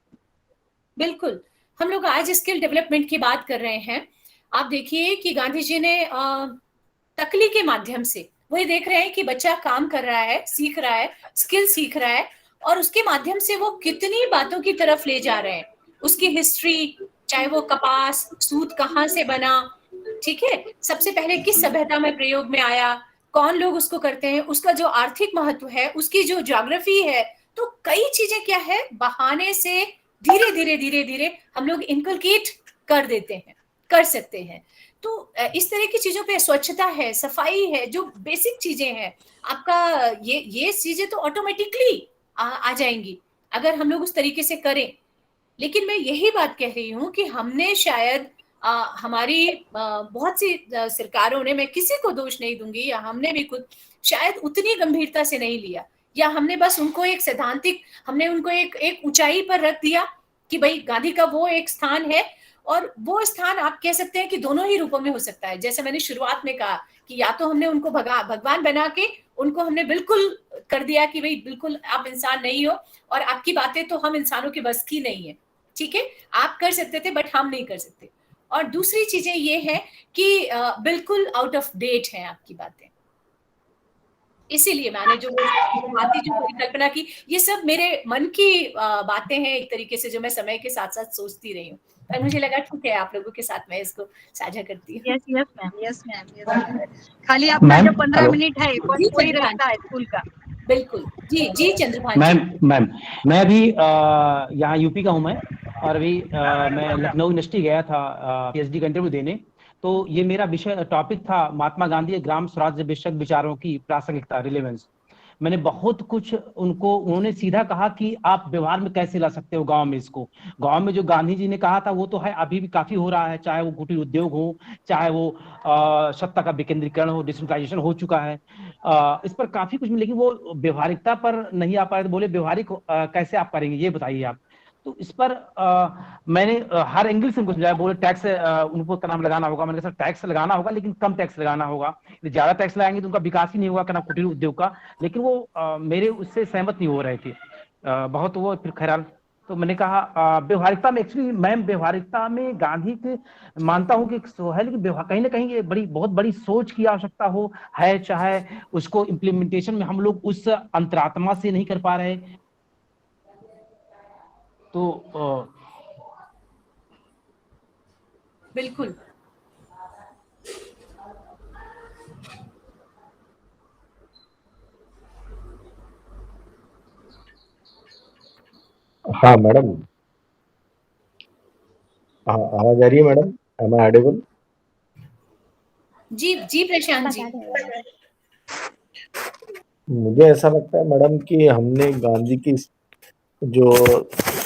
बिल्कुल, हम लोग आज स्किल डेवलपमेंट की बात कर रहे हैं। आप देखिए कि गांधी जी ने तकली के माध्यम से वो ये देख रहे हैं कि बच्चा काम कर रहा है, सीख रहा है, स्किल सीख रहा है, और उसके माध्यम से वो कितनी बातों की तरफ ले जा रहे हैं। उसकी हिस्ट्री, चाहे वो कपास, सूत कहाँ से बना, ठीक है, सबसे पहले किस सभ्यता में प्रयोग में आया, कौन लोग उसको करते हैं, उसका जो आर्थिक महत्व है, उसकी जो ज्योग्राफी है, तो कई चीजें क्या है, बहाने से धीरे धीरे धीरे धीरे हम लोग इनकलकेट कर देते हैं, कर सकते हैं। तो इस तरह की चीजों पे स्वच्छता है, सफाई है, जो बेसिक चीजें हैं, आपका ये चीजें तो ऑटोमेटिकली आ जाएंगी अगर हम लोग उस तरीके से करें। लेकिन मैं यही बात कह रही हूँ कि हमने शायद हमारी बहुत सी सरकारों ने, मैं किसी को दोष नहीं दूंगी, या हमने भी खुद शायद उतनी गंभीरता से नहीं लिया, या हमने बस उनको एक सैद्धांतिक, हमने उनको एक ऊंचाई पर रख दिया कि भाई गांधी का वो एक स्थान है, और वो स्थान आप कह सकते हैं कि दोनों ही रूपों में हो सकता है। जैसे मैंने शुरुआत में कहा कि या तो हमने उनको भगवान बना के उनको हमने बिल्कुल कर दिया कि भाई बिल्कुल आप इंसान नहीं हो, और आपकी बातें तो हम इंसानों के बस की नहीं है, ठीक है, आप कर सकते थे बट हम नहीं कर सकते। और दूसरी चीजें ये है कि बिल्कुल आउट ऑफ डेट है आपकी बातें, इसीलिए मैंने जो परिकल्पना की, ये सब मेरे मन की बातें हैं एक तरीके से, जो मैं समय के साथ साथ सोचती रही हूँ, पर मुझे लगा ठीक है आप लोगों के साथ मैं इसको साझा करती हूँ। Yes ma'am. खाली आपका जो 15 मिनट है वही रहता है स्कूल का। बिल्कुल जी जी चंद्रभान मैम मैं अभी यहाँ यूपी का हूँ मैं, और अभी मैं लखनऊ यूनिवर्सिटी गया था पीएचडी का इंटरव्यू देने। तो ये मेरा विषय टॉपिक था महात्मा गांधी ग्राम स्वराज्य विषयक विचारों की प्रासंगिकता, रिलेवेंस। मैंने बहुत कुछ उन्होंने सीधा कहा कि आप व्यवहार में कैसे ला सकते हो गांव में इसको। गांव में जो गांधी जी ने कहा था वो तो है, अभी भी काफी हो रहा है, चाहे वो कुटीर उद्योग हो, चाहे वो सत्ता का विकेंद्रीकरण हो, डिसेंट्रलाइजेशन हो चुका है। इस पर काफी कुछ, लेकिन वो व्यवहारिकता पर नहीं आ पाए। तो बोले व्यवहारिक कैसे आप करेंगे, ये बताइए आप। तो इस पर मैंने हर एंगल से उनको समझाया। बोले टैक्स उनको क्या नाम लगाना होगा। मैंने कहा सर टैक्स लगाना होगा, लेकिन कम टैक्स लगाना होगा। ज्यादा टैक्स लगाएंगे तो उनका विकास ही नहीं होगा, क्या नाम, कुटीर उद्योग का। लेकिन वो मेरे उससे सहमत नहीं हो रहे थे बहुत। वो फिर खैर, तो मैंने कहा व्यवहारिकता में, एक्चुअली मैम व्यवहारिकता में गांधी के मानता हूं कि है, लेकिन कहीं ना कहीं ये बहुत बड़ी सोच की आवश्यकता हो है, चाहे उसको इम्प्लीमेंटेशन में हम लोग उस अंतरात्मा से नहीं कर पा रहे। तो बिल्कुल। हाँ मैडम, हाँ आवाज आ रही है मैडम? Am I audible? जी जी प्रशांत जी। बता दें। मुझे ऐसा लगता है मैडम कि हमने गांधी की जो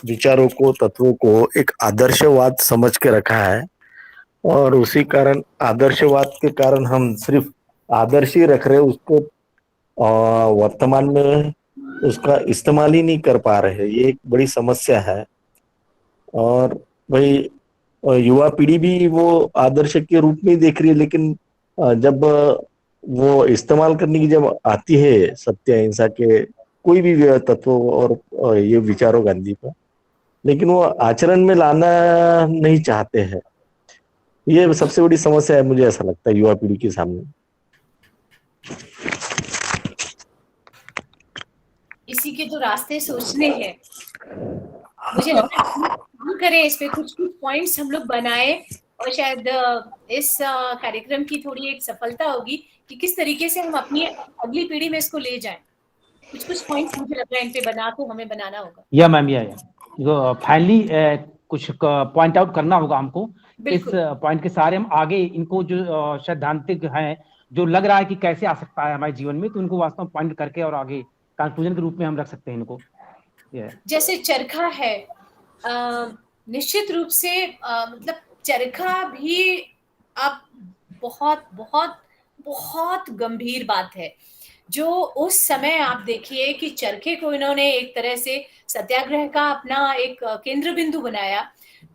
विचारों को, तत्वों को एक आदर्शवाद समझ के रखा है, और उसी कारण आदर्शवाद के कारण हम सिर्फ आदर्श ही रख रहे, उसको वर्तमान में उसका इस्तेमाल ही नहीं कर पा रहे। ये एक बड़ी समस्या है। और भाई युवा पीढ़ी भी वो आदर्श के रूप में ही देख रही है, लेकिन जब वो इस्तेमाल करने की जब आती है सत्य अहिंसा के कोई भी तत्वों और ये विचारों गांधी का, लेकिन वो आचरण में लाना नहीं चाहते हैं। ये सबसे बड़ी समस्या है, मुझे ऐसा लगता है, युवा पीढ़ी के सामने। इसी के तो रास्ते सोचने हैं। मुझे लगता है हम काम करें इस पे, कुछ कुछ पॉइंट्स हम लोग बनाए, और शायद इस कार्यक्रम की थोड़ी एक सफलता होगी कि किस तरीके से हम अपनी अगली पीढ़ी में इसको ले जाएं। कुछ कुछ पॉइंट्स मुझे लग रहा है इन पे बना तो हमें बनाना होगा। या मैम, या फाइनली कुछ पॉइंट आउट करना होगा हमको। इस पॉइंट के सारे हम आगे इनको जो सैद्धांतिक हैं, जो लग रहा है कि कैसे आ सकता है हमारे जीवन में, तो इनको वास्तव में पॉइंट करके और आगे कंक्लूजन के रूप में हम रख सकते हैं इनको। जैसे चरखा है, निश्चित रूप से मतलब चरखा भी अब बहुत बहुत बहुत गंभीर बात है। जो उस समय आप देखिए कि चरखे को इन्होंने एक तरह से सत्याग्रह का अपना एक केंद्र बिंदु बनाया,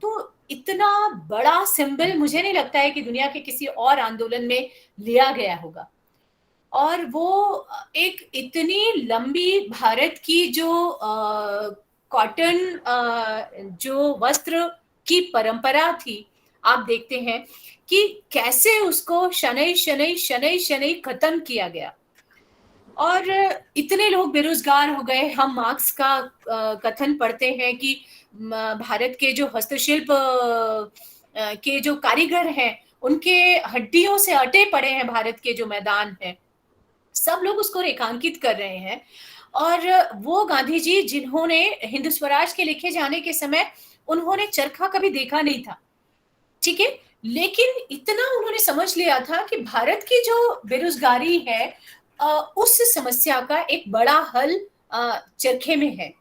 तो इतना बड़ा सिंबल मुझे नहीं लगता है कि दुनिया के किसी और आंदोलन में लिया गया होगा। और वो एक इतनी लंबी भारत की जो कॉटन जो वस्त्र की परंपरा थी, आप देखते हैं कि कैसे उसको शनै शनै शनै शनै खत्म किया गया, और इतने लोग बेरोजगार हो गए। हम मार्क्स का कथन पढ़ते हैं कि भारत के जो हस्तशिल्प के जो कारीगर हैं, उनके हड्डियों से अटे पड़े हैं भारत के जो मैदान हैं, सब लोग उसको रेखांकित कर रहे हैं। और वो गांधी जी जिन्होंने हिंद स्वराज के लिखे जाने के समय उन्होंने चरखा कभी देखा नहीं था, ठीक है, लेकिन इतना उन्होंने समझ लिया था कि भारत की जो बेरोजगारी है उस समस्या का एक बड़ा हल चरखे में है।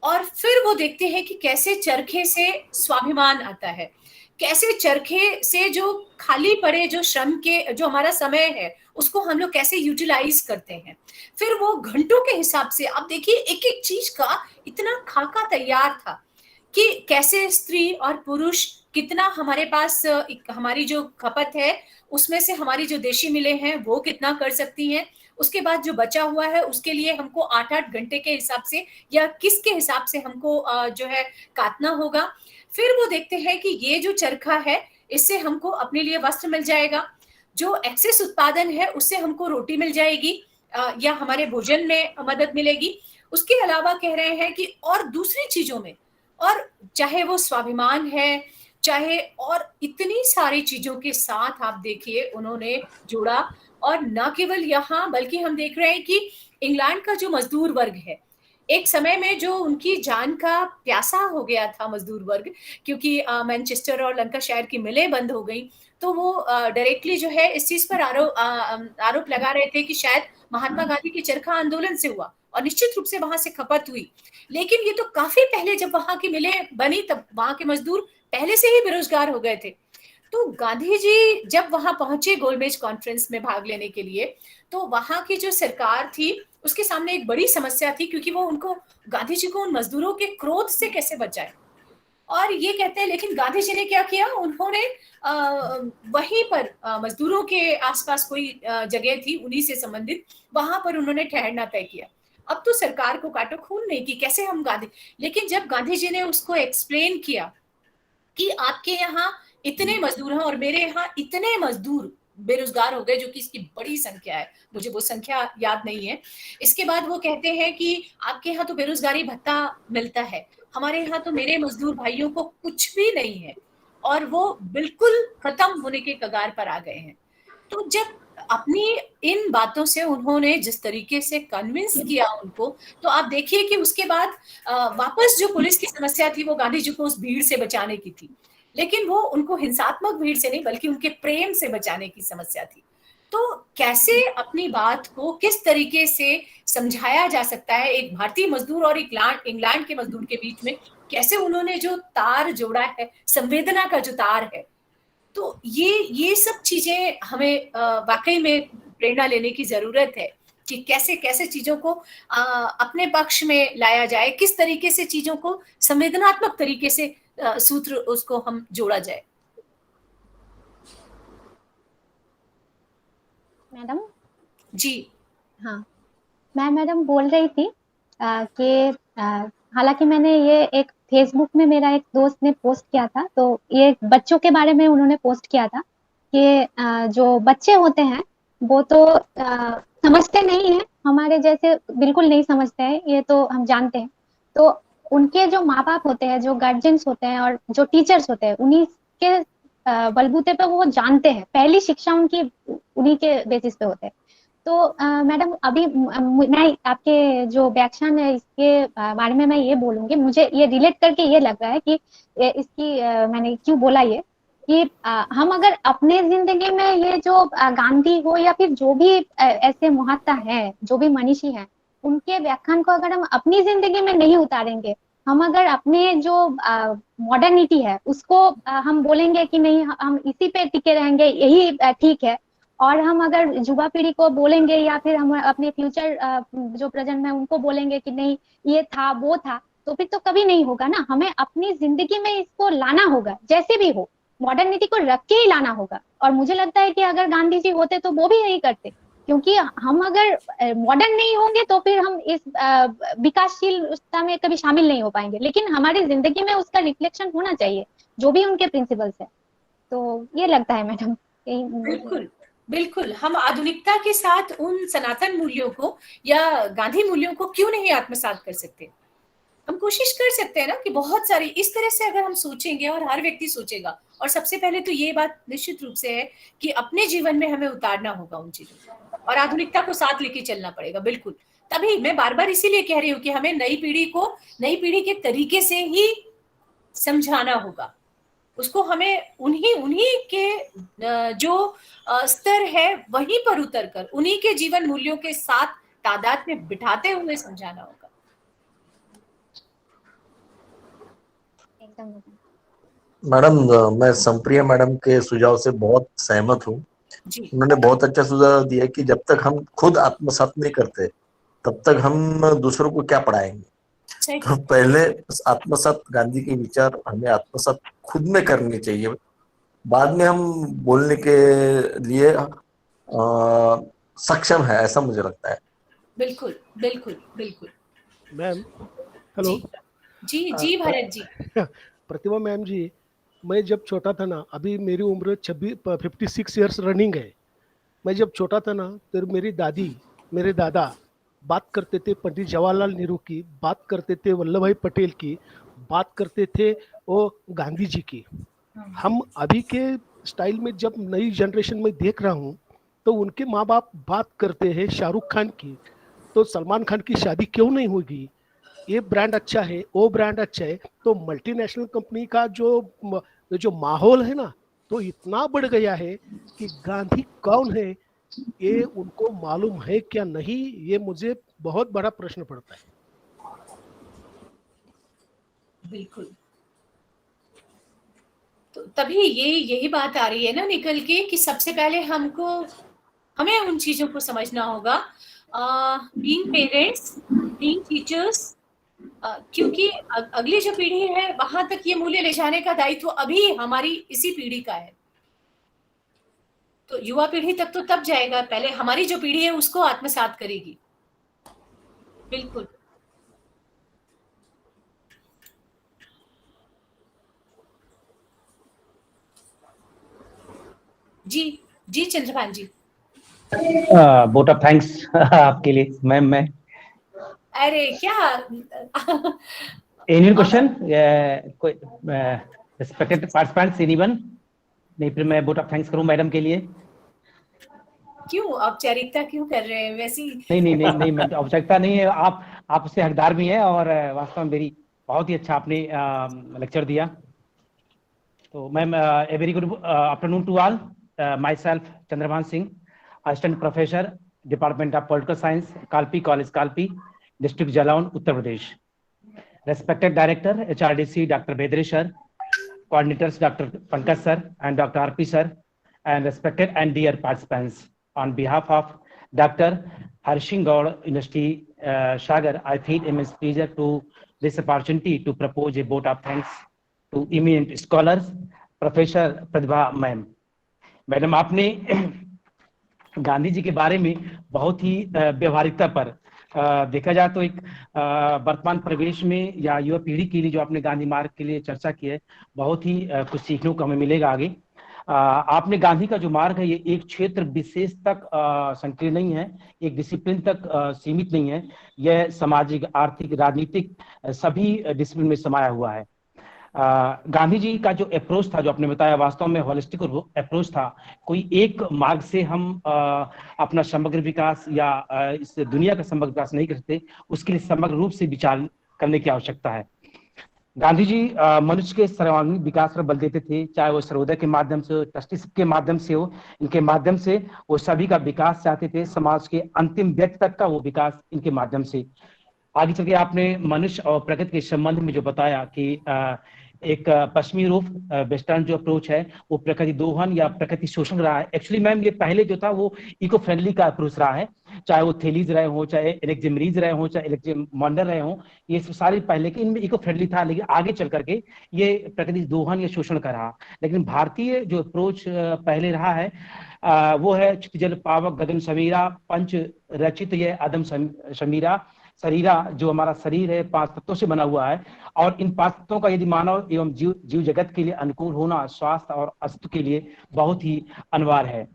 और फिर वो देखते हैं कि कैसे चरखे से स्वाभिमान आता है, कैसे चरखे से जो खाली पड़े जो श्रम के जो हमारा समय है उसको हम लोग कैसे यूटिलाइज करते हैं। फिर वो घंटों के हिसाब से, आप देखिए एक एक चीज का इतना खाका तैयार था कि कैसे स्त्री और पुरुष कितना हमारे पास हमारी जो खपत है उसमें से हमारी जो देशी मिलें हैं वो कितना कर सकती हैं, उसके बाद जो बचा हुआ है उसके लिए हमको 8-8 घंटे के हिसाब से या किसके हिसाब से हमको जो है काटना होगा। फिर वो देखते हैं कि ये जो चरखा है इससे हमको अपने लिए वस्त्र मिल जाएगा, जो एक्सेस उत्पादन है उससे हमको रोटी मिल जाएगी या हमारे भोजन में मदद मिलेगी। उसके अलावा कह रहे हैं कि और दूसरी चीजों में, और चाहे वो स्वाभिमान है, चाहे और इतनी सारी चीजों के साथ आप देखिए उन्होंने जोड़ा। और न केवल यहाँ बल्कि हम देख रहे हैं कि इंग्लैंड का जो मजदूर वर्ग है, एक समय में जो उनकी जान का प्यासा हो गया था मजदूर वर्ग, क्योंकि मैनचेस्टर और लंकाशायर की मिलें बंद हो गई, तो वो डायरेक्टली जो है इस चीज पर आरोप लगा रहे थे कि शायद महात्मा गांधी के चरखा आंदोलन से हुआ, और निश्चित रूप से वहां से खपत हुई। लेकिन ये तो काफी पहले जब वहां की मिलें बनी, तब वहां के मजदूर पहले से ही बेरोजगार हो गए थे। तो गांधी जी जब वहां पहुंचे गोलमेज कॉन्फ्रेंस में भाग लेने के लिए, तो वहां की जो सरकार थी उसके सामने एक बड़ी समस्या थी, क्योंकि वो उनको, गांधी जी को उन मजदूरों के क्रोध से कैसे बचाए। और ये कहते हैं, लेकिन गांधी जी ने क्या किया, उन्होंने वहीं पर मजदूरों के आसपास कोई जगह थी उन्हीं से संबंधित, वहां पर उन्होंने ठहरना तय किया। अब तो सरकार को काटो खून नहीं कि कैसे हम गांधी, लेकिन जब गांधी जी ने उसको एक्सप्लेन किया कि आपके यहाँ इतने मजदूर हैं और मेरे यहाँ इतने मजदूर बेरोजगार हो गए, जो कि इसकी बड़ी संख्या है, मुझे वो संख्या याद नहीं है। इसके बाद वो कहते हैं कि आपके यहाँ तो बेरोजगारी भत्ता मिलता है, हमारे यहाँ तो मेरे मजदूर भाइयों को कुछ भी नहीं है, और वो बिल्कुल खत्म होने के कगार पर आ गए हैं। तो जब अपनी इन बातों से उन्होंने जिस तरीके से कन्विंस किया उनको, तो आप देखिए कि उसके बाद वापस जो पुलिस की समस्या थी वो गांधी जी को उस भीड़ से बचाने की थी, लेकिन वो उनको हिंसात्मक भीड़ से नहीं बल्कि उनके प्रेम से बचाने की समस्या थी। तो कैसे अपनी बात को किस तरीके से समझाया जा सकता है एक भारतीय मजदूर और इंग्लैंड के मजदूर के बीच में, कैसे उन्होंने जो तार जोड़ा है, संवेदना का जो तार है, तो ये सब चीजें हमें वाकई में प्रेरणा लेने की जरूरत है कि कैसे कैसे चीजों को अपने पक्ष में लाया जाए, किस तरीके से चीजों को संवेदनात्मक तरीके से सूत्र उसको हम जोड़ा जाए। मैडम जी हाँ, मैं मैडम बोल रही थी कि हालांकि मैंने ये एक फेसबुक में मेरा एक दोस्त ने पोस्ट किया था, तो ये बच्चों के बारे में उन्होंने पोस्ट किया था कि जो बच्चे होते हैं वो तो समझते नहीं है, हमारे जैसे बिल्कुल नहीं समझते हैं, ये तो हम जानते हैं। तो उनके जो माँ बाप होते हैं, जो गार्जियंस होते हैं और जो टीचर्स होते हैं, उन्हीं के बलबूते पे वो जानते हैं, पहली शिक्षा उनकी उन्हीं के बेसिस पे होते हैं। तो मैडम अभी मैं आपके जो व्याख्यान है इसके बारे में मैं ये बोलूंगी, मुझे ये रिलेट करके ये लग रहा है कि इसकी मैंने क्यों बोला ये कि हम अगर अपने जिंदगी में ये जो गांधी हो या फिर जो भी ऐसे महात्मा है, जो भी मनीषी हैं, उनके व्याख्यान को अगर हम अपनी जिंदगी में नहीं उतारेंगे, हम अगर अपने जो मॉडर्निटी है उसको हम बोलेंगे कि नहीं हम इसी पे टिके रहेंगे, यही ठीक है, और हम अगर युवा पीढ़ी को बोलेंगे या फिर हम अपने फ्यूचर जो प्रेजेंट में उनको बोलेंगे कि नहीं ये था वो था, तो फिर तो कभी नहीं होगा ना। हमें अपनी जिंदगी में इसको लाना होगा, जैसे भी हो मॉडर्निटी को रख के ही लाना होगा। और मुझे लगता है कि अगर गांधी जी होते तो वो भी यही करते, क्योंकि हम अगर मॉडर्न नहीं होंगे तो फिर हम इस विकासशीलता में कभी शामिल नहीं हो पाएंगे, लेकिन हमारी जिंदगी में उसका रिफ्लेक्शन होना चाहिए जो भी उनके प्रिंसिपल्स है। तो ये लगता है मैडम। बिल्कुल बिल्कुल, हम आधुनिकता के साथ उन सनातन मूल्यों को या गांधी मूल्यों को क्यों नहीं आत्मसात कर सकते। हम कोशिश कर सकते हैं ना कि बहुत सारी इस तरह से अगर हम सोचेंगे और हर व्यक्ति सोचेगा, और सबसे पहले तो ये बात निश्चित रूप से है कि अपने जीवन में हमें उतारना होगा उन चीजों को, और आधुनिकता को साथ लेके चलना पड़ेगा। बिल्कुल, तभी मैं बार बार इसीलिए कह रही हूँ कि हमें नई पीढ़ी के तरीके से ही समझाना होगा, उसको हमें उन्हीं के जो स्तर है वहीं पर उतर कर उन्हीं के जीवन मूल्यों के साथ तादाद में बिठाते हुए समझाना होगा। एकदम मैडम मैं संप्रिया मैडम के सुझाव से बहुत सहमत हूँ। जी उन्होंने बहुत अच्छा सुझाव दिया कि जब तक हम खुद आत्मसात नहीं करते तब तक हम दूसरों को क्या पढ़ाएंगे। सही। तो पहले आत्मसात गांधी के विचार हमें आत्मसात खुद में करने चाहिए, बाद में हम बोलने के लिए सक्षम है, ऐसा मुझे लगता है। बिल्कुल बिल्कुल बिल्कुल। Ma'am hello. जी जी भरत जी। प्रतिभा मैम जी, मैं जब छोटा था ना, अभी मेरी उम्र 56 ईयर्स रनिंग है। मैं जब छोटा था ना तो मेरी दादी मेरे दादा बात करते थे पंडित जवाहरलाल नेहरू की, बात करते थे वल्लभ भाई पटेल की, बात करते थे वो गांधी जी की। हम अभी के स्टाइल में जब नई जनरेशन में देख रहा हूँ तो उनके माँ बाप बात करते हैं शाहरुख खान की, तो सलमान खान की शादी क्यों नहीं होगी, ये ब्रांड अच्छा है, वो ब्रांड अच्छा है, तो मल्टीनेशनल कंपनी का जो माहौल है ना, तो इतना बढ़ गया है कि गांधी कौन है ये उनको मालूम है क्या नहीं, ये मुझे बहुत बड़ा प्रश्न पड़ता है। बिल्कुल। तो तभी यही बात आ रही है ना निकल के कि सबसे पहले हमें उन चीजों को समझना होगा, बीइंग पेरेंट्स, बीइंग टीचर्स, क्योंकि अगली जो पीढ़ी है वहां तक ये मूल्य ले जाने का दायित्व अभी हमारी इसी पीढ़ी का है। तो युवा पीढ़ी तक तो तब जाएगा, पहले हमारी जो पीढ़ी है उसको आत्मसात करेगी। बिल्कुल। जी जी चंद्रभान जी। वोट ऑफ थैंक्स आपके लिए मैम। मैं अरे क्या एनी क्वेश्चन, कोई रिस्पेक्टेड पार्टिसिपेंट्स, एनीवन? नहीं, फिर मैं वोट ऑफ थैंक्स करूं मैडम के लिए। क्यों औपचारिकता क्यों कर रहे हैं वैसी? नहीं, मैं तो आवश्यकता नहीं है, आप उससे हकदार भी हैं, और वास्तव में मेरी बहुत ही अच्छा आपने लेक्चर दिया। तो ma'am, a very good afternoon to all. Myself Chandrabhan Singh, assistant professor, department of political science, Kalpi college Kalpi, district Jalaun, Uttar Pradesh. Respected Director, HRDC, Dr. Bedre sir, coordinators, Dr. Pankaj sir and Dr. RP sir, and respected and dear participants, on behalf of Dr. Harshing Gaur University, Sagar, I feel immense pleasure to this opportunity to propose a vote of thanks to eminent scholars, Professor Pratibha ma'am. Madam, आपने गांधी जी के बारे में बहुत ही व्यवहारिकता पर देखा जाए तो एक वर्तमान परिवेश में या युवा पीढ़ी के लिए जो आपने गांधी मार्ग के लिए चर्चा की है, बहुत ही कुछ सीखने को हमें मिलेगा आगे। आपने गांधी का जो मार्ग है, ये एक क्षेत्र विशेष तक संकीर्ण नहीं है, एक डिसिप्लिन तक सीमित नहीं है, यह सामाजिक, आर्थिक, राजनीतिक सभी डिसिप्लिन में समाया हुआ है। गांधी जी का जो अप्रोच था, जो आपने बताया, वास्तव में होलिस्टिक अप्रोच था। कोई एक मार्ग से हम अपना समग्र विकास या इस दुनिया का समग्र विकास नहीं कर सकते, उसके लिए समग्र रूप से विचार करने की आवश्यकता है। गांधी जी मनुष्य के सर्वांगीण विकास पर बल देते थे, चाहे वो सर्वोदय के माध्यम से, ट्रस्टीशिप के माध्यम से हो, इनके माध्यम से वो सभी का विकास चाहते थे, समाज के अंतिम व्यक्ति तक का वो विकास इनके माध्यम से। आगे चल के आपने मनुष्य और प्रकृति के संबंध में जो बताया कि एक पश्चिमी रूप, वेस्टर्न जो अप्रोच है, वो प्रकृति दोहन या प्रकृति शोषण रहा है। एक्चुअली मैम, ये पहले जो था वो इको फ्रेंडली का अप्रोच रहा है, चाहे वो थेलीज रहे हो, चाहे एलेक्जेमरीज रहे हो, चाहे एलेक्जेमॉन्डर रहे हो, ये सारे पहले के इनमें इको फ्रेंडली था, लेकिन आगे चल करके ये प्रकृति दोहन या शोषण का रहा। लेकिन भारतीय जो अप्रोच पहले रहा है, वो है जल पावक गगन समीरा, पंच रचित ये अदम समीरा। शरीरा, जो हमारा शरीर है, 5 तत्वों से बना हुआ है, और इन 5 तत्वों का यदि मानव एवं जीव जगत के लिए अनुकूल होना स्वास्थ्य और अस्तित्व के लिए बहुत ही अनिवार्य है।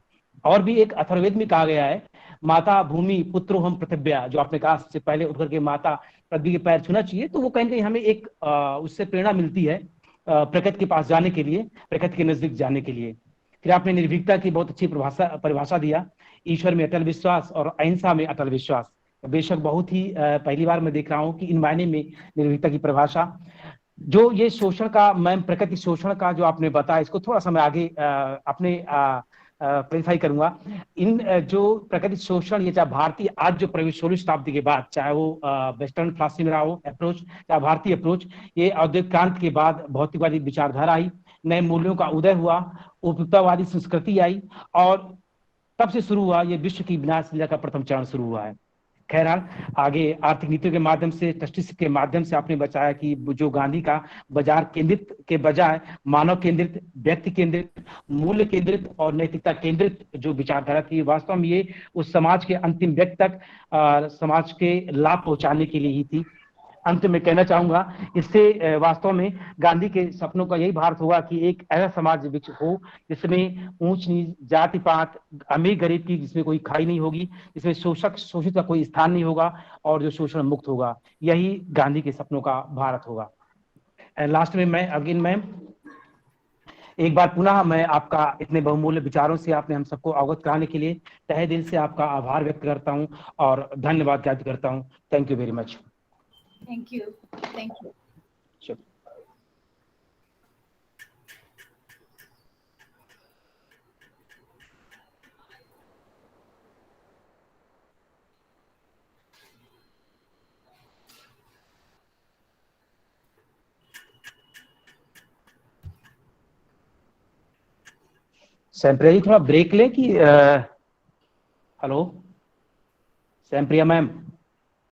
और भी एक अथर्ववेद में कहा गया है, माता भूमि पुत्रो हम पृथिव्या, जो आपने कहा सबसे पहले उठ करके माता पृथ्वी के पैर छूना चाहिए, तो वो कहीं ना कहीं हमें एक उससे प्रेरणा मिलती है प्रकृति के पास जाने के लिए, प्रकृति के नजदीक जाने के लिए। फिर आपने निर्भीकता की बहुत अच्छी परिभाषा दिया, ईश्वर में अटल विश्वास और अहिंसा में अटल विश्वास। बेशक बहुत ही पहली बार मैं देख रहा हूँ कि इन मायने में निर्भीकता की परिभाषा, जो ये शोषण का, मैम प्रकृति शोषण का जो आपने बताया, इसको थोड़ा सा मैं आगे अपने क्लैरिफाई करूंगा। इन जो प्रकृति शोषण, ये चाहे भारतीय आज जो प्रवेश 16वीं शताब्दी के बाद, चाहे वो वेस्टर्न फिलॉसफी में रहा हो अप्रोच, चाहे भारतीय अप्रोच, ये औद्योगिक क्रांति के बाद भौतिकवादी विचारधारा आई, नए मूल्यों का उदय हुआ, उपयुक्तावादी संस्कृति आई, और तब से शुरू हुआ ये विश्व की विनाश लीला का प्रथम चरण शुरू हुआ है। खैरहाल, आगे आर्थिक नीतियों के माध्यम से, ट्रस्टीशिप के माध्यम से आपने बताया कि जो गांधी का बाजार केंद्रित के बजाय मानव केंद्रित, व्यक्ति केंद्रित, मूल्य केंद्रित और नैतिकता केंद्रित जो विचारधारा थी, वास्तव में ये उस समाज के अंतिम व्यक्ति तक समाज के लाभ पहुंचाने के लिए ही थी। अंत में कहना चाहूंगा, इससे वास्तव में गांधी के सपनों का यही भारत होगा कि एक ऐसा समाज विकसित हो जिसमें ऊंच नीच, जाति पात, अमीर गरीब की जिसमें कोई खाई नहीं होगी, जिसमें शोषक शोषित का कोई स्थान नहीं होगा, और जो शोषण मुक्त होगा। यही गांधी के सपनों का भारत होगा। लास्ट में मैं अगेन मैम एक बार पुनः मैं आपका इतने बहुमूल्य विचारों से आपने हम सबको अवगत कराने के लिए तहे दिल से आपका आभार व्यक्त करता हूं और धन्यवाद ज्ञापित करता हूं। Thank you very much. Thank you, thank you. Sure. सैमप्रिया जी थोड़ा ब्रेक ले कि हेलो सैमप्रिया मैम।